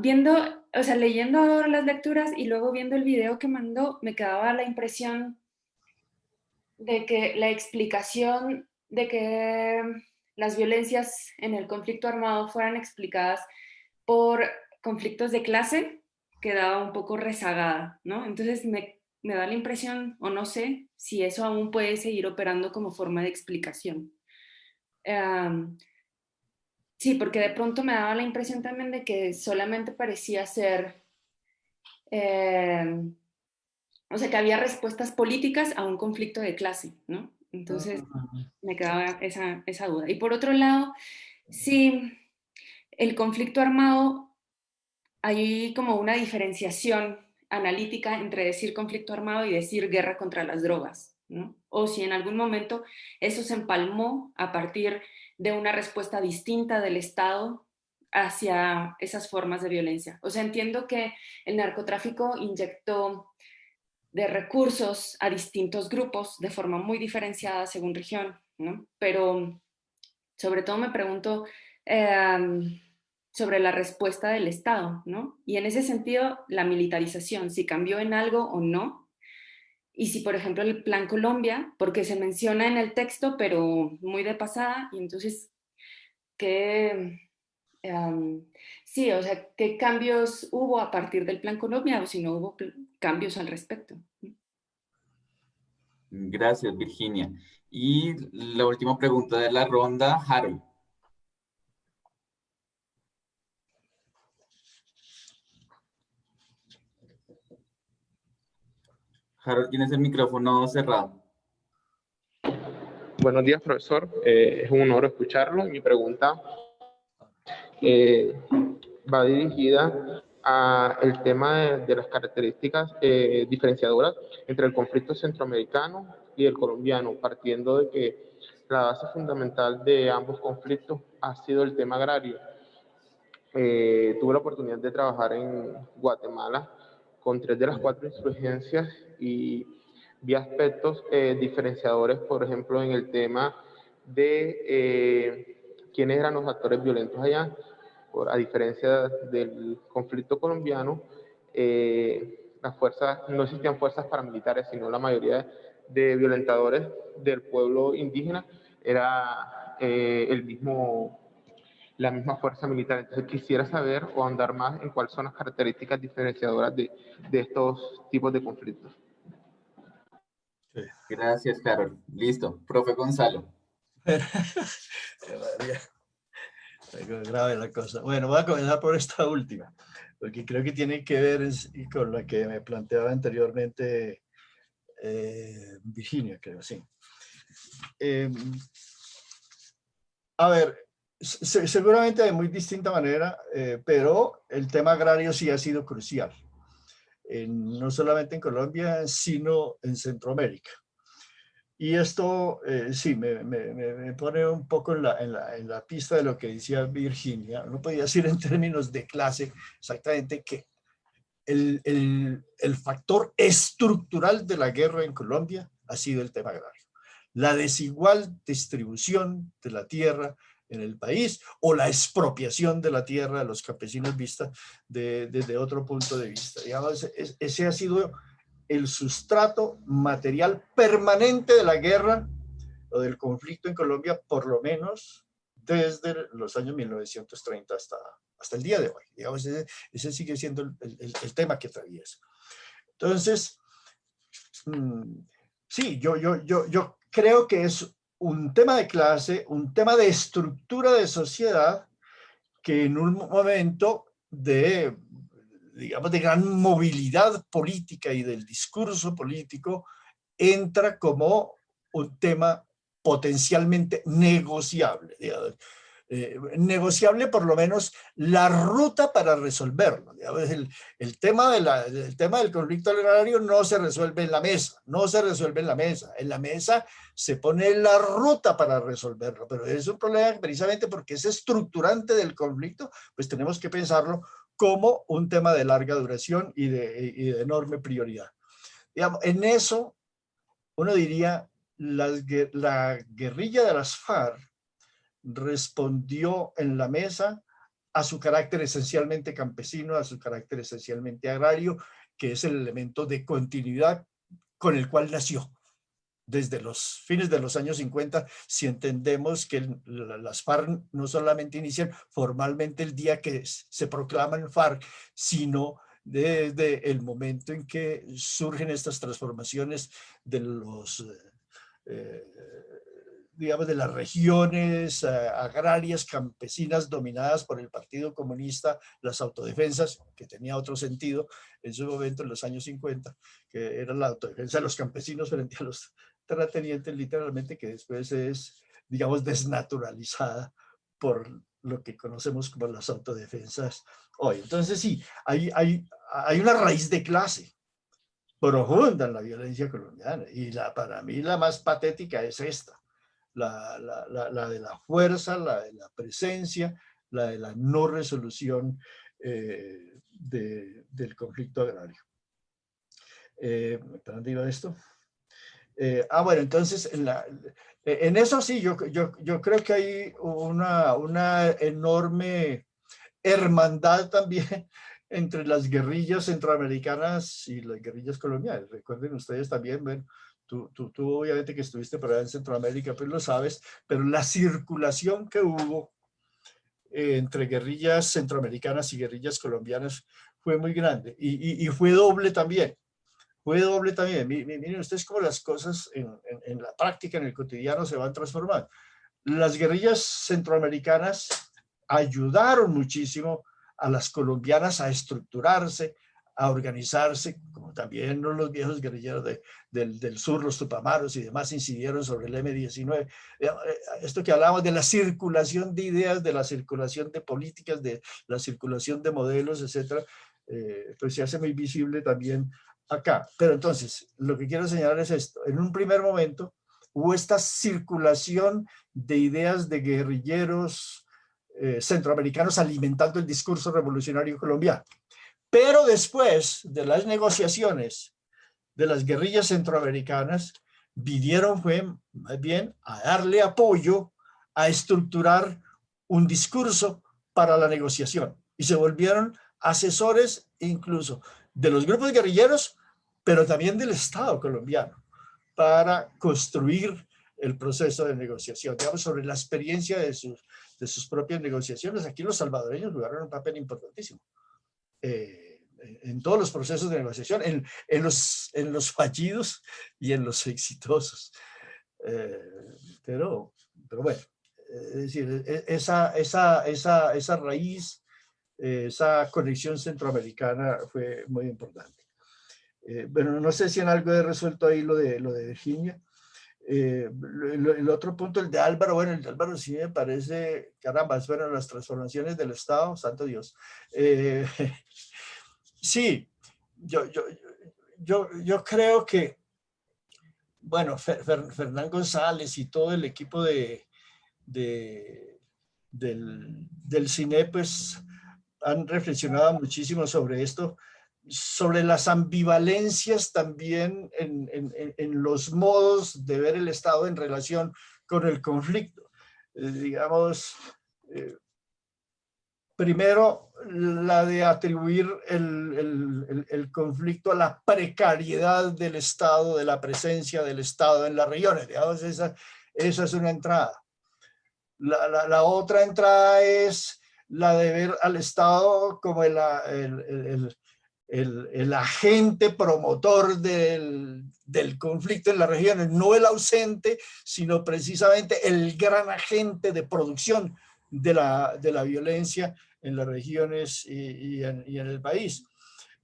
viendo, o sea, leyendo ahora las lecturas y luego viendo el video que mandó, me quedaba la impresión de que la explicación de que las violencias en el conflicto armado fueran explicadas por conflictos de clase quedaba un poco rezagada, ¿no? Entonces me da la impresión, o no sé, si eso aún puede seguir operando como forma de explicación. Sí, porque de pronto me daba la impresión también de que solamente parecía ser, o sea, que había respuestas políticas a un conflicto de clase, ¿no? Entonces me quedaba esa duda. Y por otro lado, sí, el conflicto armado, hay como una diferenciación analítica entre decir conflicto armado y decir guerra contra las drogas, ¿no? O si en algún momento eso se empalmó a partir de una respuesta distinta del Estado hacia esas formas de violencia. O sea, entiendo que el narcotráfico inyectó de recursos a distintos grupos de forma muy diferenciada según región, ¿no? Pero sobre todo me pregunto sobre la respuesta del Estado, ¿no? Y en ese sentido, la militarización, si cambió en algo o no, y si, por ejemplo, el Plan Colombia, porque se menciona en el texto, pero muy de pasada, y entonces, ¿qué, sí, o sea, qué cambios hubo a partir del Plan Colombia o si no hubo cambios al respecto? Gracias, Virginia. Y la última pregunta de la ronda, Harold. Harold, tienes el micrófono cerrado. Buenos días, profesor. Es un honor escucharlo. Mi pregunta va dirigida al tema de las características diferenciadoras entre el conflicto centroamericano y el colombiano, partiendo de que la base fundamental de ambos conflictos ha sido el tema agrario. Tuve la oportunidad de trabajar en Guatemala con 3 de las 4 insurgencias y vi aspectos diferenciadores, por ejemplo, en el tema de quiénes eran los actores violentos allá. A diferencia del conflicto colombiano, las fuerzas, no existían fuerzas paramilitares, sino la mayoría de violentadores del pueblo indígena era la misma fuerza militar. Entonces quisiera saber o andar más en cuáles son las características diferenciadoras de estos tipos de conflictos. Sí. Gracias, Harold. Listo. Profe Gonzalo. Grave la cosa. Bueno, voy a comenzar por esta última, porque creo que tiene que ver con la que me planteaba anteriormente Virginia, creo, sí. A ver, seguramente de muy distinta manera, pero el tema agrario sí ha sido crucial, no solamente en Colombia, sino en Centroamérica. Y esto sí me pone un poco en la pista de lo que decía Virginia. No podía decir en términos de clase exactamente que el factor estructural de la guerra en Colombia ha sido el tema agrario. La desigual distribución de la tierra en el país o la expropiación de la tierra de los campesinos vista desde otro punto de vista. Digamos, ese ha sido el sustrato material permanente de la guerra o del conflicto en Colombia, por lo menos desde los años 1930 hasta el día de hoy. Digamos, ese sigue siendo el tema que atraviesa. Entonces, sí, yo creo que es un tema de clase, un tema de estructura de sociedad que en un momento de, digamos, de gran movilidad política y del discurso político entra como un tema potencialmente negociable. Negociable por lo menos la ruta para resolverlo. El tema del conflicto agrario no se resuelve en la mesa, no se resuelve en la mesa. En la mesa se pone la ruta para resolverlo, pero es un problema precisamente porque es estructurante del conflicto, pues tenemos que pensarlo como un tema de larga duración y de enorme prioridad. Digamos, en eso, uno diría, la guerrilla de las FARC respondió en la mesa a su carácter esencialmente campesino, a su carácter esencialmente agrario, que es el elemento de continuidad con el cual nació. Desde los fines de los años 50, si entendemos que las FARC no solamente inician formalmente el día que se proclaman FARC, sino desde el momento en que surgen estas transformaciones de digamos, de las regiones agrarias campesinas dominadas por el Partido Comunista, las autodefensas, que tenía otro sentido en su momento, en los años 50, que era la autodefensa de los campesinos frente a los terratenientes, literalmente, que después es, digamos, desnaturalizada por lo que conocemos como las autodefensas hoy. Entonces sí, hay una raíz de clase profunda en la violencia colombiana, y para mí la más patética es esta, la de la fuerza, la de la presencia, la de la no resolución del conflicto agrario. ¿Para dónde iba esto? Bueno, entonces en eso sí, yo creo que hay una enorme hermandad también entre las guerrillas centroamericanas y las guerrillas colombianas. Recuerden ustedes también, bueno, tú obviamente que estuviste por allá en Centroamérica, pues lo sabes, pero la circulación que hubo entre guerrillas centroamericanas y guerrillas colombianas fue muy grande, y fue doble también. Fue doble también. Miren ustedes cómo las cosas en la práctica, en el cotidiano, se van transformando. Las guerrillas centroamericanas ayudaron muchísimo a las colombianas a estructurarse, a organizarse, como también los viejos guerrilleros del sur, los tupamaros y demás, incidieron sobre el M-19. Esto que hablábamos de la circulación de ideas, de la circulación de políticas, de la circulación de modelos, etcétera, pues se hace muy visible también acá. Pero entonces, lo que quiero señalar es esto. En un primer momento hubo esta circulación de ideas de guerrilleros centroamericanos alimentando el discurso revolucionario colombiano. Pero después de las negociaciones de las guerrillas centroamericanas, vinieron fue más bien a darle apoyo, a estructurar un discurso para la negociación, y se volvieron asesores incluso de los grupos guerrilleros, pero también del Estado colombiano, para construir el proceso de negociación, digamos, sobre la experiencia de sus propias negociaciones. Aquí los salvadoreños jugaron un papel importantísimo en todos los procesos de negociación, en los fallidos y en los exitosos. Pero bueno, es decir, esa raíz, esa conexión centroamericana fue muy importante. Bueno, no sé si en algo he resuelto ahí lo de Virginia. El otro punto, el de Álvaro, bueno, el de Álvaro sí me parece, caramba, fueron las transformaciones del Estado, santo Dios. Sí, yo creo que, bueno, Fernán González y todo el equipo del CINE, pues han reflexionado muchísimo sobre esto, sobre las ambivalencias también en los modos de ver el Estado en relación con el conflicto. Digamos, primero, la de atribuir el conflicto a la precariedad del Estado, de la presencia del Estado en las regiones. Digamos, esa es una entrada. La otra entrada es la de ver al Estado como el agente promotor del conflicto en las regiones, no el ausente, sino precisamente el gran agente de producción de la violencia en las regiones y en el país.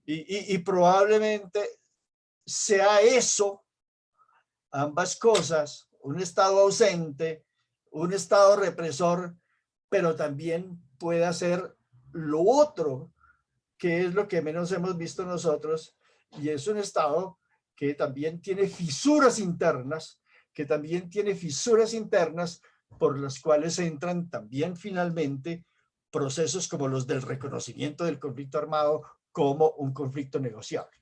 Y probablemente sea eso, ambas cosas, un Estado ausente, un Estado represor, pero también puede ser lo otro, que es lo que menos hemos visto nosotros, y es un Estado que también tiene fisuras internas, por las cuales entran también finalmente procesos como los del reconocimiento del conflicto armado como un conflicto negociable.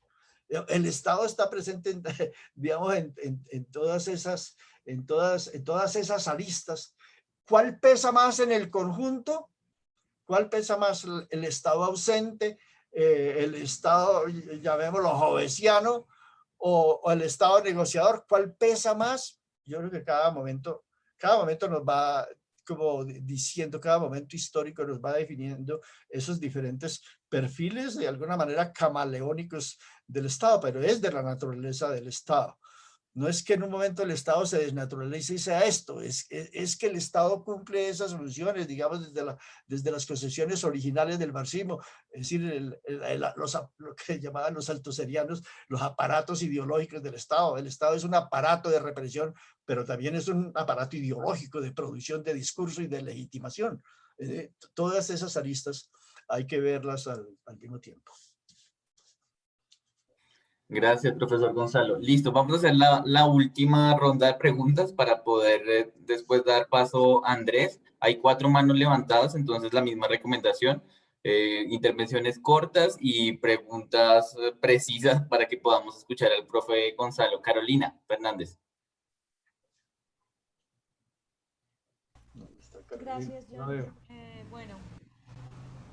El Estado está presente, digamos, en todas esas aristas. ¿Cuál pesa más en el conjunto? ¿Cuál pesa más, el Estado ausente, el Estado, llamémoslo jovesiano, o el Estado negociador? ¿Cuál pesa más? Yo creo que cada momento nos va como diciendo, cada momento histórico nos va definiendo esos diferentes perfiles, de alguna manera camaleónicos del Estado, pero es de la naturaleza del Estado. No es que en un momento el Estado se desnaturalice y sea esto, es que el Estado cumple esas funciones, digamos, desde las concepciones originales del marxismo, es decir, lo que llamaban los altoserianos, los aparatos ideológicos del Estado. El Estado es un aparato de represión, pero también es un aparato ideológico de producción de discurso y de legitimación. Todas esas aristas hay que verlas al mismo tiempo. Gracias, profesor Gonzalo. Listo, vamos a hacer la última ronda de preguntas para poder después dar paso a Andrés. Hay 4 manos levantadas, entonces la misma recomendación. Intervenciones cortas y preguntas precisas para que podamos escuchar al profe Gonzalo. Carolina Fernández. Gracias, John. Bueno,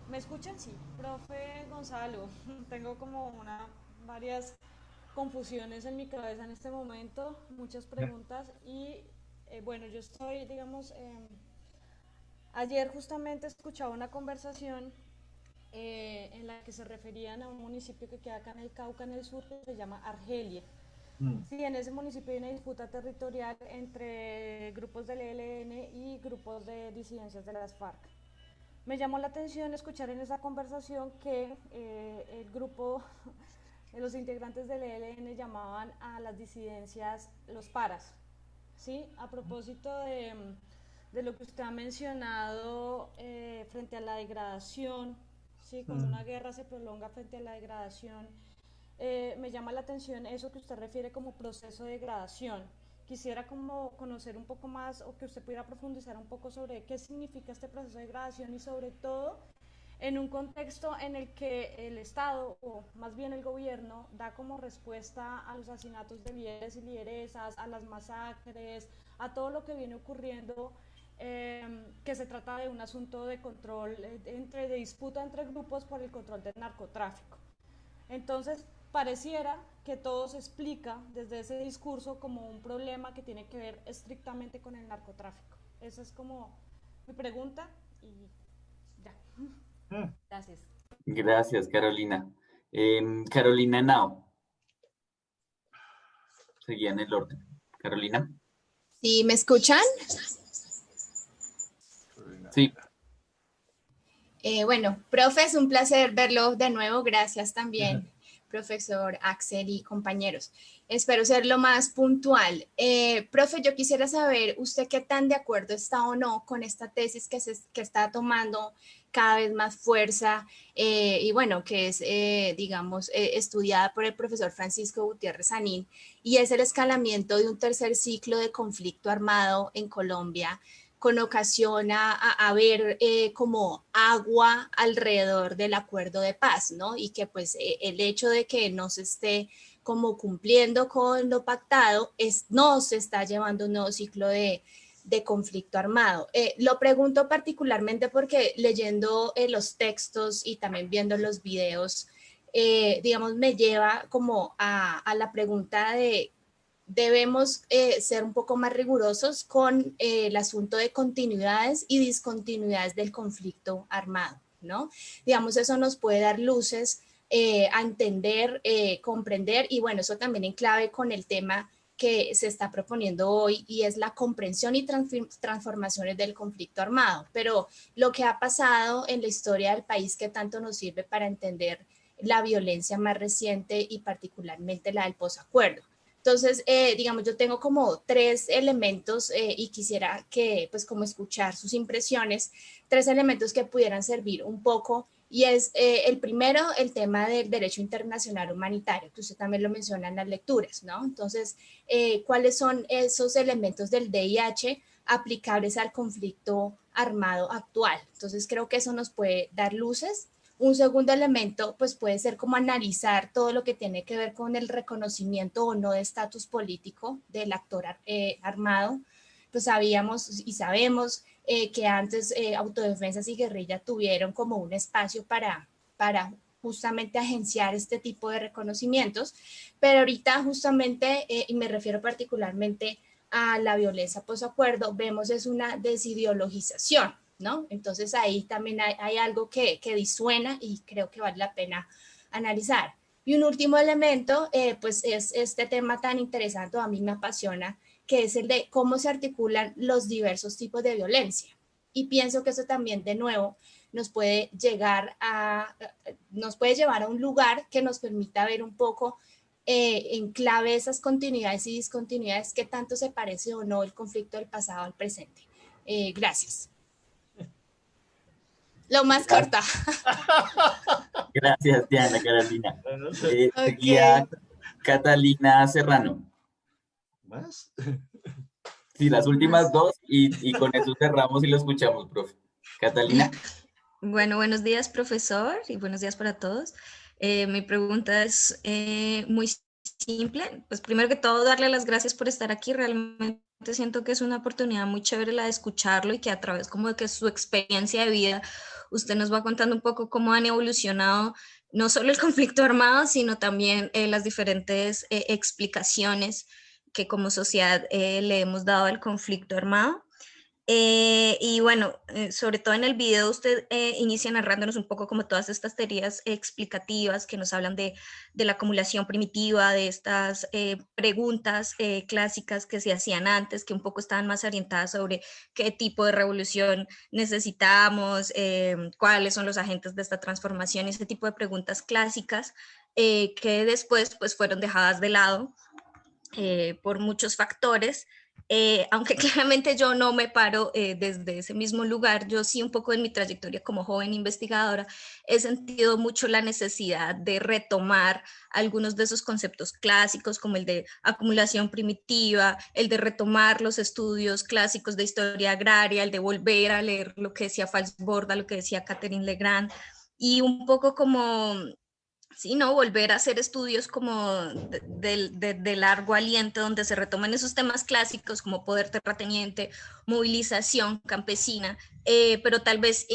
¿me escuchan? Sí. Profe Gonzalo, tengo como varias confusiones en mi cabeza en este momento, muchas preguntas y bueno, yo estoy, digamos, ayer justamente escuchaba una conversación en la que se referían a un municipio que queda acá en el Cauca, en el sur, que se llama Argelia. Sí, en ese municipio hay una disputa territorial entre grupos del ELN y grupos de disidencias de las FARC. Me llamó la atención escuchar en esa conversación que el grupo, los integrantes del ELN llamaban a las disidencias los paras, ¿sí? A propósito de lo que usted ha mencionado frente a la degradación, ¿sí? Cuando una guerra se prolonga frente a la degradación, me llama la atención eso que usted refiere como proceso de degradación. Quisiera como conocer un poco más o que usted pudiera profundizar un poco sobre qué significa este proceso de degradación y sobre todo en un contexto en el que el Estado, o más bien el gobierno, da como respuesta a los asesinatos de líderes y lideresas, a las masacres, a todo lo que viene ocurriendo, que se trata de un asunto de control, de disputa entre grupos por el control del narcotráfico. Entonces, pareciera que todo se explica desde ese discurso como un problema que tiene que ver estrictamente con el narcotráfico. Esa es como mi pregunta y ya. Gracias. Gracias, Carolina. Carolina Henao. Seguía en el orden. Carolina. ¿Sí me escuchan? Sí. Bueno, profe, es un placer verlo de nuevo. Gracias también, profesor Axel y compañeros. Espero ser lo más puntual. Profe, yo quisiera saber usted qué tan de acuerdo está o no con esta tesis que está tomando cada vez más fuerza y bueno, que es, digamos, estudiada por el profesor Francisco Gutiérrez Sanín, y es el escalamiento de un tercer ciclo de conflicto armado en Colombia, con ocasión a ver como agua alrededor del acuerdo de paz, ¿no? Y que pues el hecho de que no se esté como cumpliendo con lo pactado, no se está llevando un nuevo ciclo de conflicto armado. Lo pregunto particularmente porque leyendo los textos y también viendo los videos, digamos, me lleva como a la pregunta de debemos ser un poco más rigurosos con el asunto de continuidades y discontinuidades del conflicto armado, ¿no? Digamos, eso nos puede dar luces a entender, comprender, y bueno, eso también en clave con el tema que se está proponiendo hoy, y es la comprensión y transformaciones del conflicto armado. Pero lo que ha pasado en la historia del país que tanto nos sirve para entender la violencia más reciente y particularmente la del posacuerdo. Entonces, digamos, yo tengo como 3 elementos y quisiera que, pues, como escuchar sus impresiones, 3 elementos que pudieran servir un poco, y es el primero, el tema del derecho internacional humanitario, que usted también lo menciona en las lecturas, ¿no? Entonces, ¿cuáles son esos elementos del DIH aplicables al conflicto armado actual? Entonces, creo que eso nos puede dar luces. Un segundo elemento, pues puede ser como analizar todo lo que tiene que ver con el reconocimiento o no de estatus político del actor armado. Pues sabíamos y sabemos que antes autodefensas y guerrilla tuvieron como un espacio para justamente agenciar este tipo de reconocimientos, pero ahorita justamente, y me refiero particularmente a la violencia posacuerdo, vemos es una desideologización, ¿no? Entonces ahí también hay algo que disuena y creo que vale la pena analizar. Y un último elemento, pues es este tema tan interesante, a mí me apasiona, que es el de cómo se articulan los diversos tipos de violencia. Y pienso que eso también, de nuevo, nos puede llevar a un lugar que nos permita ver un poco en clave esas continuidades y discontinuidades, qué tanto se parece o no el conflicto del pasado al presente. Gracias. Lo más corta. Gracias, Diana Carolina. Okay. Seguía Catalina Serrano. ¿Más? Sí, las últimas dos y con eso cerramos y lo escuchamos, profe. Catalina. Bueno, buenos días, profesor, y buenos días para todos. Mi pregunta es muy simple. Pues primero que todo, darle las gracias por estar aquí. Realmente siento que es una oportunidad muy chévere la de escucharlo y que a través como de que su experiencia de vida, usted nos va contando un poco cómo han evolucionado no solo el conflicto armado, sino también las diferentes explicaciones que como sociedad le hemos dado al conflicto armado. Y bueno, sobre todo en el video usted inicia narrándonos un poco como todas estas teorías explicativas que nos hablan de la acumulación primitiva, de estas preguntas clásicas que se hacían antes, que un poco estaban más orientadas sobre qué tipo de revolución necesitamos, cuáles son los agentes de esta transformación, ese tipo de preguntas clásicas que después pues fueron dejadas de lado por muchos factores. Aunque claramente yo no me paro desde ese mismo lugar, yo sí un poco en mi trayectoria como joven investigadora he sentido mucho la necesidad de retomar algunos de esos conceptos clásicos como el de acumulación primitiva, el de retomar los estudios clásicos de historia agraria, el de volver a leer lo que decía Falsborda, lo que decía Catherine Legrand, y un poco como... Sí, ¿no? Volver a hacer estudios como de largo aliento, donde se retoman esos temas clásicos como poder terrateniente, movilización campesina, pero tal vez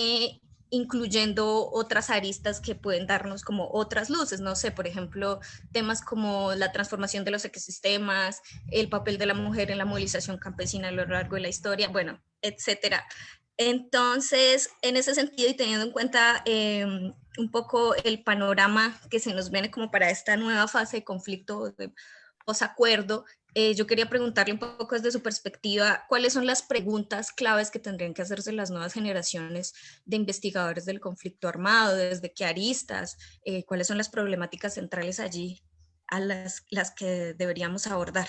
incluyendo otras aristas que pueden darnos como otras luces, no sé, por ejemplo, temas como la transformación de los ecosistemas, el papel de la mujer en la movilización campesina a lo largo de la historia, bueno, etcétera. Entonces, en ese sentido y teniendo en cuenta un poco el panorama que se nos viene como para esta nueva fase de conflicto, de posacuerdo, yo quería preguntarle un poco desde su perspectiva, ¿cuáles son las preguntas claves que tendrían que hacerse las nuevas generaciones de investigadores del conflicto armado? ¿Desde qué aristas? ¿Cuáles son las problemáticas centrales allí a las que deberíamos abordar?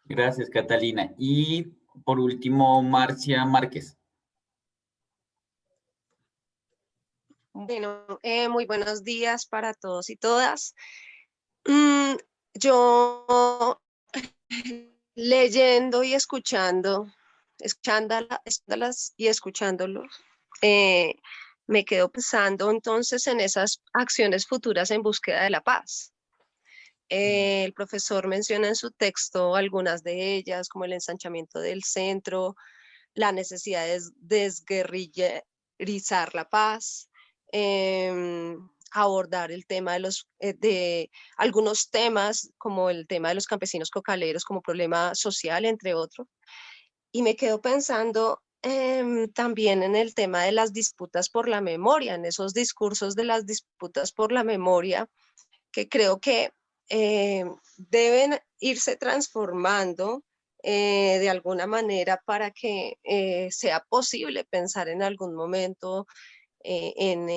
Gracias, Catalina. Y por último, Marcia Márquez. Bueno, muy buenos días para todos y todas. Yo leyendo y escuchándolas y escuchándolos, me quedo pensando entonces en esas acciones futuras en búsqueda de la paz. El profesor menciona en su texto algunas de ellas, como el ensanchamiento del centro, la necesidad de desguerrillerizar la paz, abordar el tema de algunos temas, como el tema de los campesinos cocaleros como problema social, entre otros. Y me quedo pensando también en el tema de las disputas por la memoria, en esos discursos de las disputas por la memoria, que creo que deben irse transformando de alguna manera para que sea posible pensar en algún momento en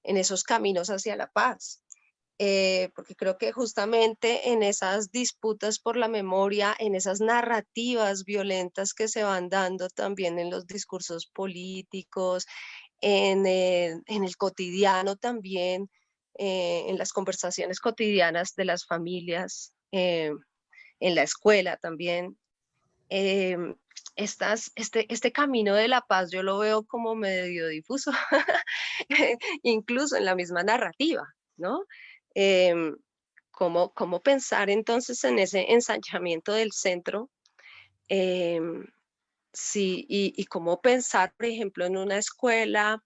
esos caminos hacia la paz. Porque creo que justamente en esas disputas por la memoria, en esas narrativas violentas que se van dando también en los discursos políticos, en el cotidiano también, en las conversaciones cotidianas de las familias, en la escuela también. Este camino de la paz yo lo veo como medio difuso, incluso en la misma narrativa, ¿no? ¿Cómo pensar entonces en ese ensanchamiento del centro? Sí, y cómo pensar, por ejemplo, en una escuela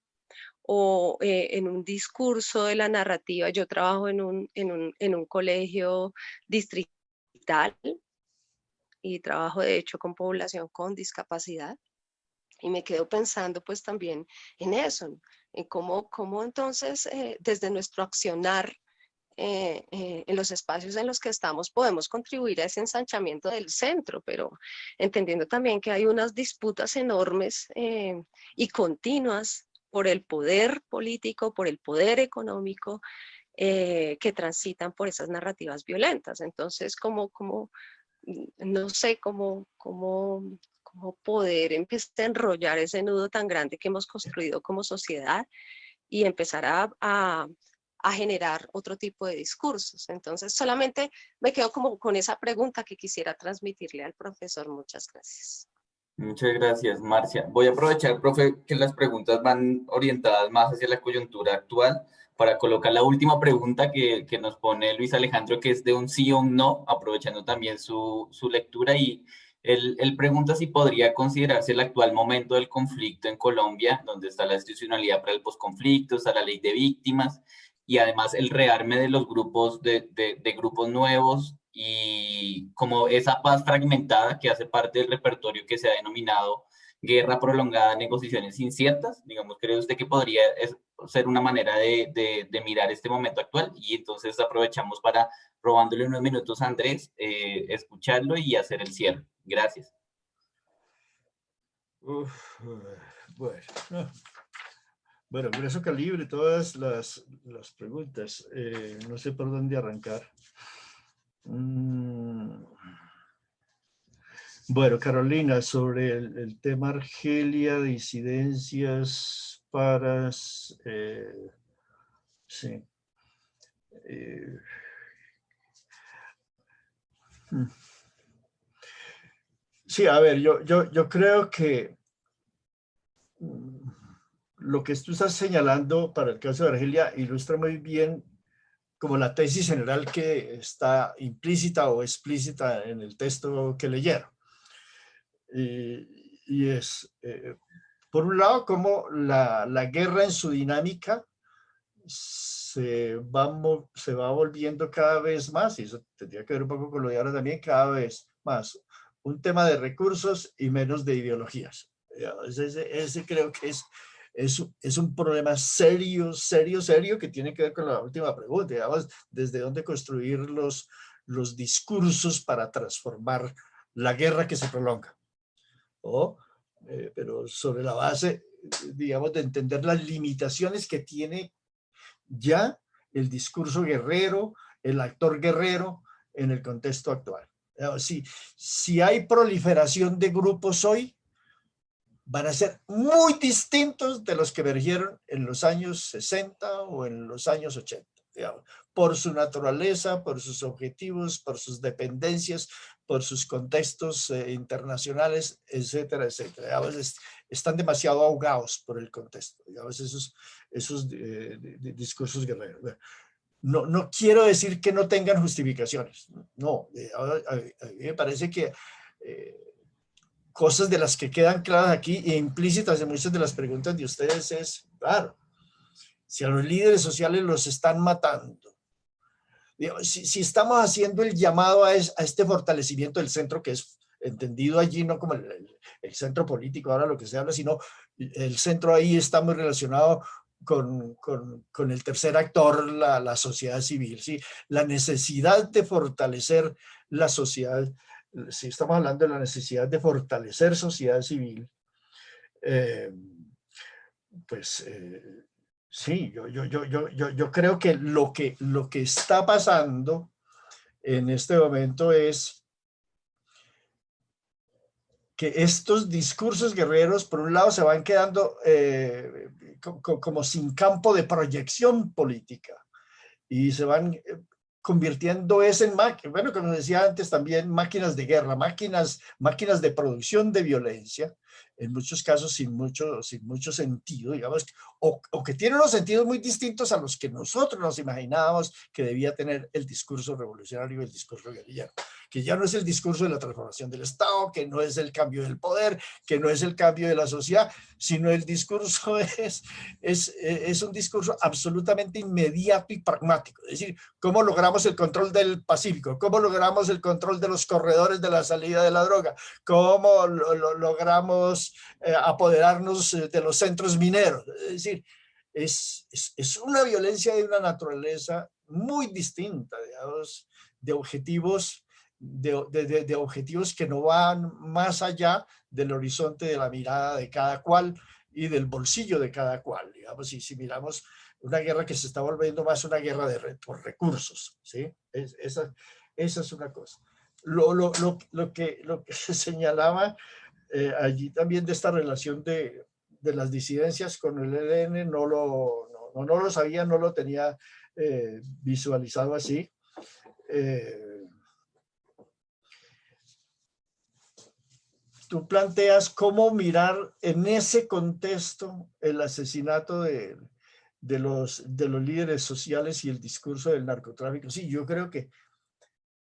o en un discurso de la narrativa. Yo trabajo en un colegio distrital y trabajo de hecho con población con discapacidad y me quedo pensando pues también en eso, en cómo entonces desde nuestro accionar en los espacios en los que estamos podemos contribuir a ese ensanchamiento del centro, pero entendiendo también que hay unas disputas enormes y continuas por el poder político, por el poder económico, que transitan por esas narrativas violentas. Entonces, no sé cómo poder empezar a enrollar ese nudo tan grande que hemos construido como sociedad y empezar a generar otro tipo de discursos. Entonces, solamente me quedo como con esa pregunta que quisiera transmitirle al profesor. Muchas gracias. Muchas gracias, Marcia. Voy a aprovechar, profe, que las preguntas van orientadas más hacia la coyuntura actual para colocar la última pregunta que nos pone Luis Alejandro, que es de un sí o un no, aprovechando también su lectura. Y él pregunta si podría considerarse el actual momento del conflicto en Colombia, donde está la institucionalidad para el posconflicto, está la ley de víctimas, y además el rearme de los grupos, de grupos nuevos, y como esa paz fragmentada que hace parte del repertorio que se ha denominado guerra prolongada, negociaciones inciertas. Digamos, ¿cree usted que podría ser una manera de mirar este momento actual? Y entonces aprovechamos para, robándole unos minutos a Andrés, escucharlo y hacer el cierre. Gracias. Bueno, grueso calibre, todas las preguntas. No sé por dónde arrancar. Bueno, Carolina, sobre el tema Argelia, disidencias, paras, sí. Sí, a ver, yo creo que lo que tú estás señalando para el caso de Argelia ilustra muy bien como la tesis general que está implícita o explícita en el texto que leyeron. Y es, por un lado, como la guerra en su dinámica se va volviendo cada vez más, y eso tendría que ver un poco con lo de ahora también, cada vez más un tema de recursos y menos de ideologías. Ese creo que es un problema serio que tiene que ver con la última pregunta, digamos, desde dónde construir los discursos para transformar la guerra que se prolonga. Pero sobre la base, digamos, de entender las limitaciones que tiene ya el discurso guerrero, el actor guerrero en el contexto actual. Si hay proliferación de grupos hoy, van a ser muy distintos de los que emergieron en los años 60 o en los años 80, digamos, por su naturaleza, por sus objetivos, por sus dependencias, por sus contextos internacionales, etcétera, etcétera. Digamos, están demasiado ahogados por el contexto, digamos, esos discursos guerreros. No quiero decir que no tengan justificaciones, no, a mí me parece que cosas de las que quedan claras aquí e implícitas en muchas de las preguntas de ustedes es, claro, si a los líderes sociales los están matando, si estamos haciendo el llamado a este fortalecimiento del centro, que es entendido allí no como el centro político, ahora lo que se habla, sino el centro ahí está muy relacionado con el tercer actor, la sociedad civil, ¿sí? La necesidad de fortalecer la sociedad. Si estamos hablando de la necesidad de fortalecer sociedad civil, sí, yo creo que lo que está pasando en este momento es que estos discursos guerreros, por un lado, se van quedando como sin campo de proyección política y se van convirtiendo en bueno, como decía antes también, máquinas de guerra, máquinas de producción de violencia, en muchos casos sin mucho sentido, digamos, o que tienen unos sentidos muy distintos a los que nosotros nos imaginábamos que debía tener el discurso revolucionario y el discurso guerrillero, que ya no es el discurso de la transformación del Estado, que no es el cambio del poder, que no es el cambio de la sociedad, sino el discurso es un discurso absolutamente inmediato y pragmático, es decir, ¿cómo logramos el control del Pacífico? ¿Cómo logramos el control de los corredores de la salida de la droga? ¿Cómo logramos apoderarnos de los centros mineros? Es decir, es una violencia de una naturaleza muy distinta, digamos, de objetivos, de objetivos que no van más allá del horizonte de la mirada de cada cual y del bolsillo de cada cual. Digamos, si miramos una guerra que se está volviendo más una guerra por recursos, ¿sí? Esa es una cosa. Lo que se señalaba allí también de esta relación de las disidencias con el ELN, no lo sabía, no lo tenía visualizado así. Tú planteas cómo mirar en ese contexto el asesinato de los líderes sociales y el discurso del narcotráfico. Sí, yo creo que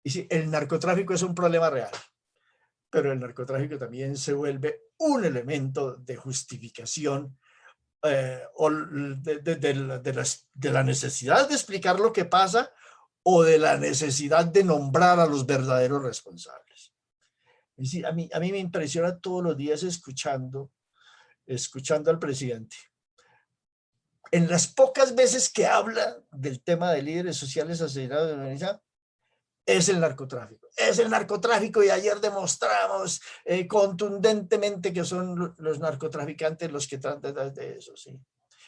el narcotráfico es un problema real, pero el narcotráfico también se vuelve un elemento de justificación o de la necesidad de explicar lo que pasa o de la necesidad de nombrar a los verdaderos responsables. Es decir, a mí me impresiona todos los días escuchando al presidente. En las pocas veces que habla del tema de líderes sociales asesinados en Venezuela, es el narcotráfico. Es el narcotráfico y ayer demostramos contundentemente que son los narcotraficantes los que tratan de eso, ¿sí?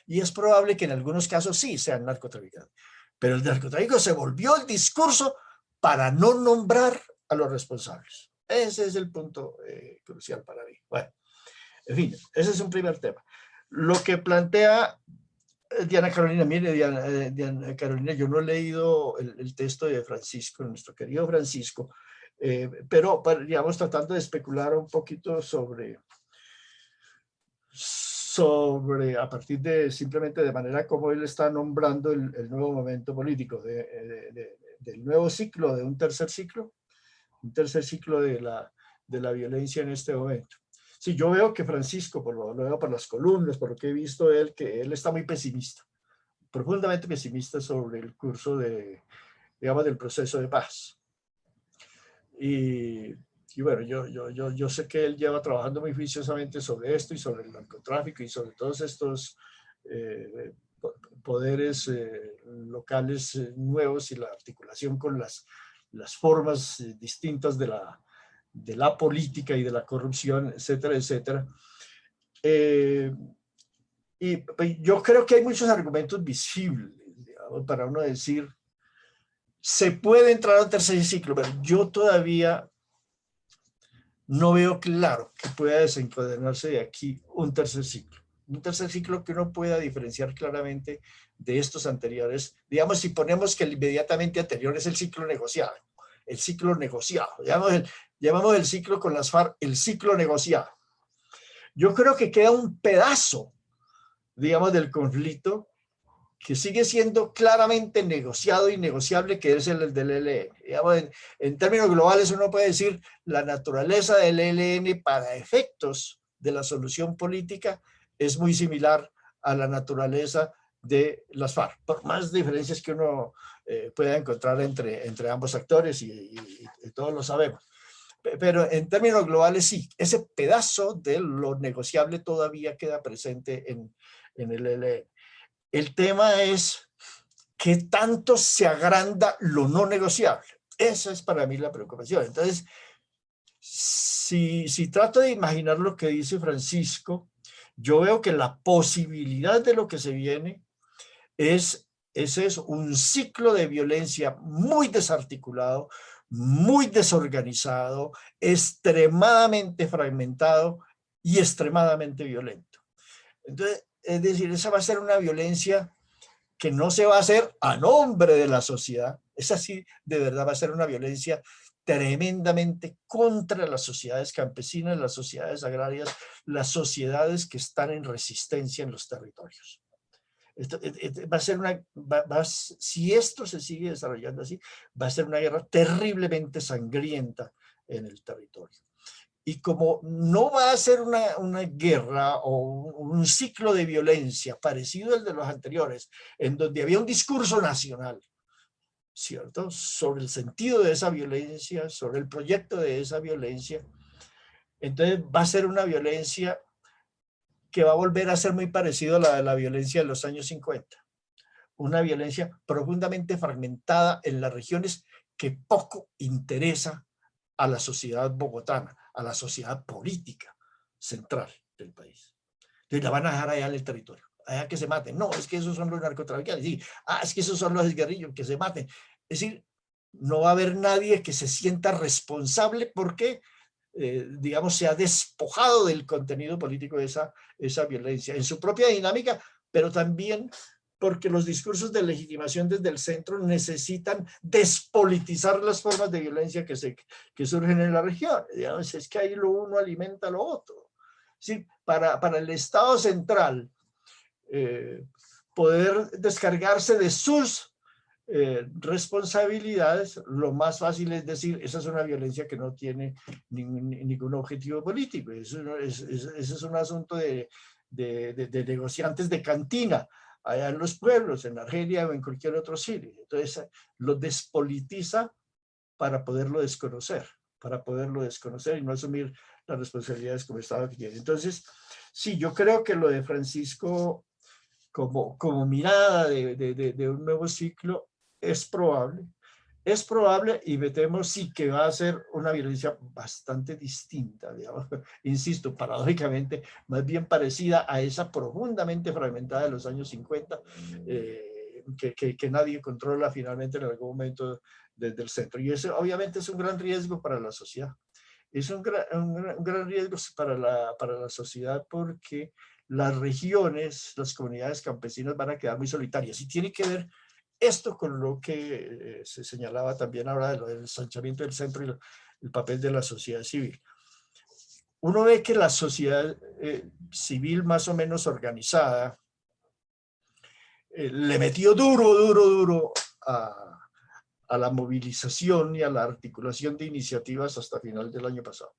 Y es probable que en algunos casos sí sean narcotraficantes. Pero el narcotráfico se volvió el discurso para no nombrar a los responsables. Ese es el punto crucial para mí. Bueno, en fin, ese es un primer tema. Lo que plantea Diana Carolina, mire, Diana Carolina, yo no he leído el texto de Francisco, nuestro querido Francisco, pero digamos tratando de especular un poquito sobre a partir de simplemente de manera como él está nombrando el nuevo momento político, del nuevo ciclo, de un tercer ciclo de la violencia en este momento. Sí, yo veo que Francisco, lo veo por las columnas, por lo que he visto de él, que él está muy pesimista, profundamente pesimista sobre el curso del proceso de paz. Y bueno, yo sé que él lleva trabajando muy juiciosamente sobre esto y sobre el narcotráfico y sobre todos estos poderes locales nuevos y la articulación con las formas distintas de la política y de la corrupción, etcétera, etcétera. Y yo creo que hay muchos argumentos visibles, digamos, para uno decir, se puede entrar a un tercer ciclo, pero yo todavía no veo claro que pueda desencadenarse de aquí un tercer ciclo. Un tercer ciclo que uno pueda diferenciar claramente de estos anteriores. Digamos, si ponemos que el inmediatamente anterior es el ciclo negociado. El ciclo negociado. Llamamos el ciclo con las FARC el ciclo negociado. Yo creo que queda un pedazo, digamos, del conflicto que sigue siendo claramente negociado y negociable, que es el del ELN. Digamos, en términos globales uno puede decir la naturaleza del ELN para efectos de la solución política es muy similar a la naturaleza de las FARC, por más diferencias que uno pueda encontrar entre ambos actores y todos lo sabemos. Pero en términos globales sí, ese pedazo de lo negociable todavía queda presente en el ELN. El tema es qué tanto se agranda lo no negociable. Esa es para mí la preocupación. Entonces, si trato de imaginar lo que dice Francisco, yo veo que la posibilidad de lo que se viene es un ciclo de violencia muy desarticulado, muy desorganizado, extremadamente fragmentado y extremadamente violento. Entonces, es decir, esa va a ser una violencia que no se va a hacer a nombre de la sociedad. Esa sí, de verdad, va a ser una violencia tremendamente contra las sociedades campesinas, las sociedades agrarias, las sociedades que están en resistencia en los territorios. Va a ser si esto se sigue desarrollando así, va a ser una guerra terriblemente sangrienta en el territorio. Y como no va a ser una guerra o un ciclo de violencia parecido al de los anteriores, en donde había un discurso nacional, ¿cierto?, sobre el sentido de esa violencia, sobre el proyecto de esa violencia, entonces va a ser una violencia que va a volver a ser muy parecido a la de la violencia de los años 50. Una violencia profundamente fragmentada en las regiones que poco interesa a la sociedad bogotana, a la sociedad política central del país. Entonces la van a dejar allá en el territorio, allá que se maten. No, es que esos son los narcotraficantes. Sí. Es que esos son los guerrillos, que se maten. Es decir, no va a haber nadie que se sienta responsable porque, digamos, se ha despojado del contenido político de esa violencia en su propia dinámica, pero también porque los discursos de legitimación desde el centro necesitan despolitizar las formas de violencia que surgen en la región. Digamos, es que ahí lo uno alimenta lo otro. Sí, para el Estado central poder descargarse de sus responsabilidades, lo más fácil es decir, esa es una violencia que no tiene ningún objetivo político. Eso es un asunto de negociantes de cantina, allá en los pueblos, en Argelia o en cualquier otro sitio. Entonces, lo despolitiza para poderlo desconocer y no asumir las responsabilidades como Estado que tiene. Entonces, sí, yo creo que lo de Francisco como mirada de un nuevo ciclo es probable y me temo sí que va a ser una violencia bastante distinta, digamos, insisto, paradójicamente, más bien parecida a esa profundamente fragmentada de los años 50, que nadie controla finalmente en algún momento desde el centro. Y eso obviamente es un gran riesgo para la sociedad. Es un gran riesgo para la sociedad porque las regiones, las comunidades campesinas van a quedar muy solitarias y tiene que ver esto con lo que se señalaba también ahora de lo del ensanchamiento del centro y el papel de la sociedad civil. Uno ve que la sociedad civil más o menos organizada le metió duro a la movilización y a la articulación de iniciativas hasta final del año pasado.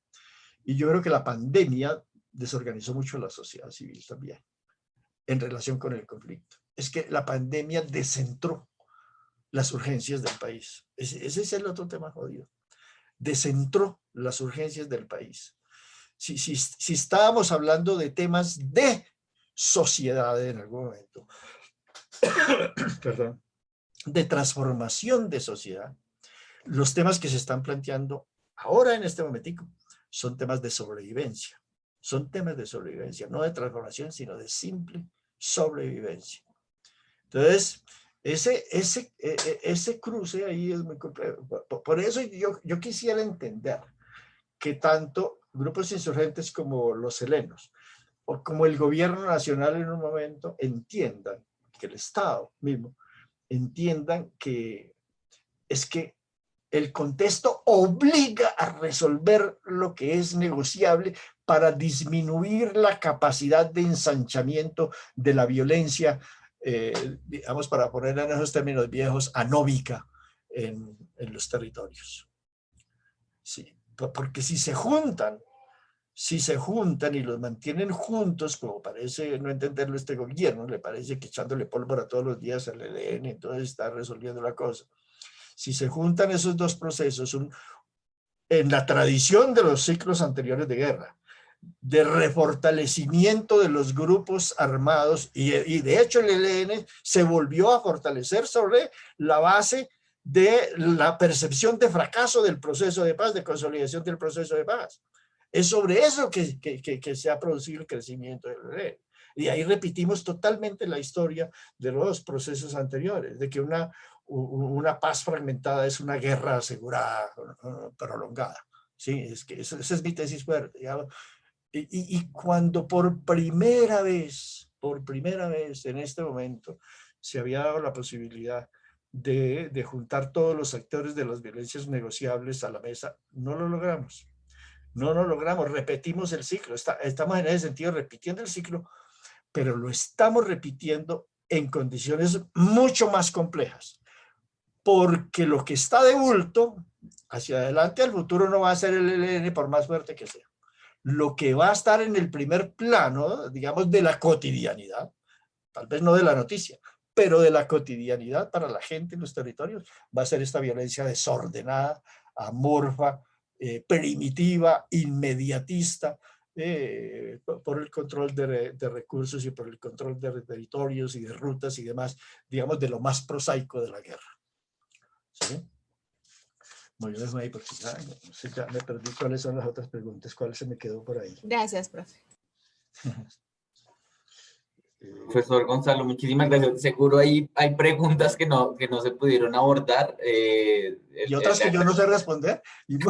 Y yo creo que la pandemia desorganizó mucho la sociedad civil también en relación con el conflicto. Es que la pandemia descentró las urgencias del país. Ese es el otro tema jodido. Descentró las urgencias del país. Si estábamos hablando de temas de sociedad en algún momento, perdón, de transformación de sociedad, los temas que se están planteando ahora en este momentico son temas de sobrevivencia. Son temas de sobrevivencia, no de transformación, sino de simple sobrevivencia. Entonces, ese cruce ahí es muy complejo. Por eso yo quisiera entender que tanto grupos insurgentes como los helenos, o como el gobierno nacional en un momento, entiendan, que el Estado mismo, entiendan que es que el contexto obliga a resolver lo que es negociable para disminuir la capacidad de ensanchamiento de la violencia, digamos, para poner en esos términos viejos, anóbica en los territorios. Sí, porque si se juntan y los mantienen juntos, como parece no entenderlo este gobierno, le parece que echándole pólvora todos los días al ELN, entonces está resolviendo la cosa. Si se juntan esos dos procesos, en la tradición de los ciclos anteriores de guerra, de refortalecimiento de los grupos armados, y de hecho el ELN se volvió a fortalecer sobre la base de la percepción de fracaso del proceso de paz, de consolidación del proceso de paz. Es sobre eso que se ha producido el crecimiento del ELN. Y ahí repetimos totalmente la historia de los procesos anteriores, de que una paz fragmentada es una guerra asegurada, prolongada. Sí, es que esa es mi tesis fuerte, digamos. Y cuando por primera vez en este momento se había dado la posibilidad de juntar todos los actores de las violencias negociables a la mesa, no lo logramos. No lo logramos, repetimos el ciclo. Estamos en ese sentido repitiendo el ciclo, pero lo estamos repitiendo en condiciones mucho más complejas. Porque lo que está de bulto hacia adelante al futuro no va a ser el ELN por más fuerte que sea. Lo que va a estar en el primer plano, digamos, de la cotidianidad, tal vez no de la noticia, pero de la cotidianidad para la gente en los territorios, va a ser esta violencia desordenada, amorfa, primitiva, inmediatista, por el control de recursos y por el control de territorios y de rutas y demás, digamos, de lo más prosaico de la guerra. ¿Sí? Muy bien, ahí porque ya, no sé, ya me perdí cuáles son las otras preguntas, cuál se me quedó por ahí. Gracias, profe. Profesor Gonzalo, muchísimas gracias. Seguro hay preguntas que no se pudieron abordar. Y otras que yo no sé responder. Y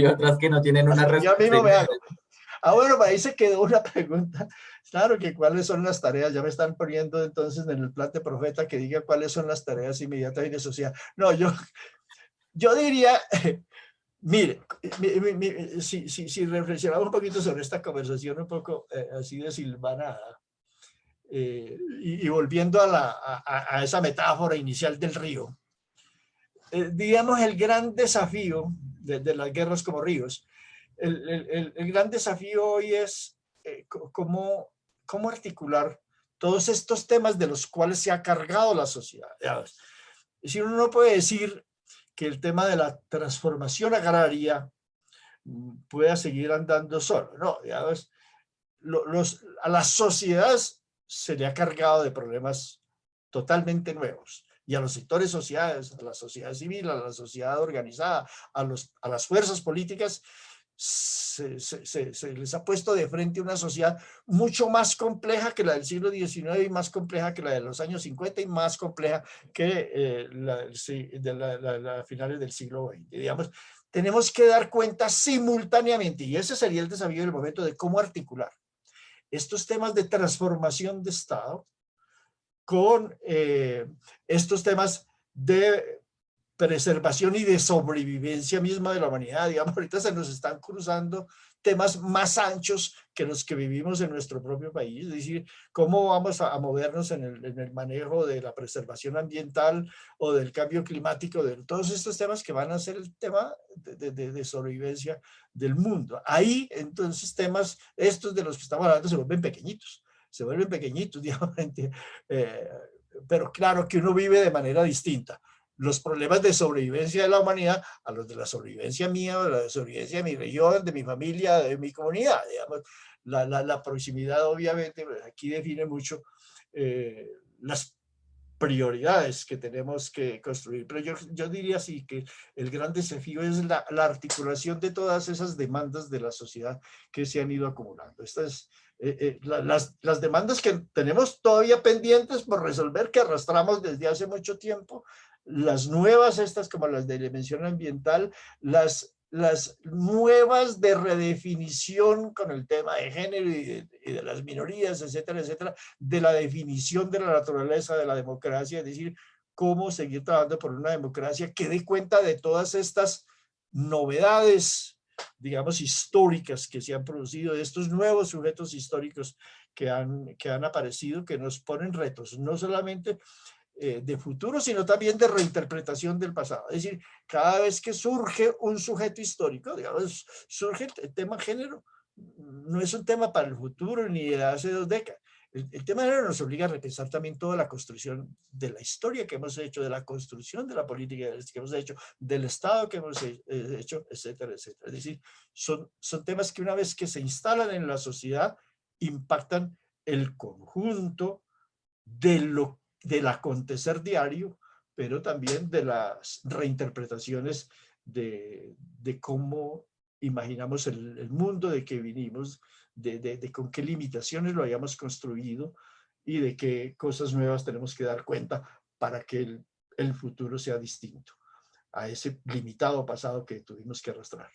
otras que no tienen una respuesta. Yo mismo me hago. Bueno, ahí se quedó una pregunta. Claro que cuáles son las tareas. Ya me están poniendo entonces en el plan de profeta que diga cuáles son las tareas inmediatas y de sociedad. No, yo diría, mire, si reflexionamos un poquito sobre esta conversación, un poco así de silvanada, y volviendo a esa metáfora inicial del río, digamos, el gran desafío de las guerras como ríos, el gran desafío hoy es cómo articular todos estos temas de los cuales se ha cargado la sociedad. Es decir, uno no puede decir que el tema de la transformación agraria pueda seguir andando solo, no, digamos, a las sociedades se le ha cargado de problemas totalmente nuevos. Y a los sectores sociales, a la sociedad civil, a la sociedad organizada, a las fuerzas políticas, se les ha puesto de frente una sociedad mucho más compleja que la del siglo XIX y más compleja que la de los años 50 y más compleja que la finales del siglo XX. Digamos, tenemos que dar cuenta simultáneamente, y ese sería el desafío del momento, de cómo articular estos temas de transformación de Estado con estos temas de preservación y de sobrevivencia misma de la humanidad. Digamos, ahorita se nos están cruzando temas más anchos que los que vivimos en nuestro propio país, es decir, cómo vamos a movernos en el manejo de la preservación ambiental o del cambio climático, de todos estos temas que van a ser el tema de sobrevivencia del mundo. Ahí, entonces, temas estos de los que estamos hablando se vuelven pequeñitos, digamos, pero claro que uno vive de manera distinta los problemas de sobrevivencia de la humanidad a los de la sobrevivencia mía, de la sobrevivencia de mi región, de mi familia, de mi comunidad. Digamos, la proximidad obviamente aquí define mucho las prioridades que tenemos que construir. Pero yo diría así que el gran desafío es la articulación de todas esas demandas de la sociedad que se han ido acumulando. Estas las demandas que tenemos todavía pendientes por resolver, que arrastramos desde hace mucho tiempo, las nuevas estas como las de dimensión ambiental, las nuevas de redefinición con el tema de género y de las minorías, etcétera, etcétera, de la definición de la naturaleza de la democracia, es decir, cómo seguir trabajando por una democracia que dé cuenta de todas estas novedades, digamos, históricas que se han producido, de estos nuevos sujetos históricos que han aparecido, que nos ponen retos, no solamente de futuro, sino también de reinterpretación del pasado. Es decir, cada vez que surge un sujeto histórico, digamos, surge el tema género, no es un tema para el futuro ni de hace 2 décadas. El tema género nos obliga a repensar también toda la construcción de la historia que hemos hecho, de la construcción de la política que hemos hecho, del Estado que hemos hecho, etcétera, etcétera. Es decir, son temas que una vez que se instalan en la sociedad, impactan el conjunto del acontecer diario, pero también de las reinterpretaciones de cómo imaginamos el mundo de que vinimos, de con qué limitaciones lo hayamos construido y de qué cosas nuevas tenemos que dar cuenta para que el futuro sea distinto a ese limitado pasado que tuvimos que arrastrar.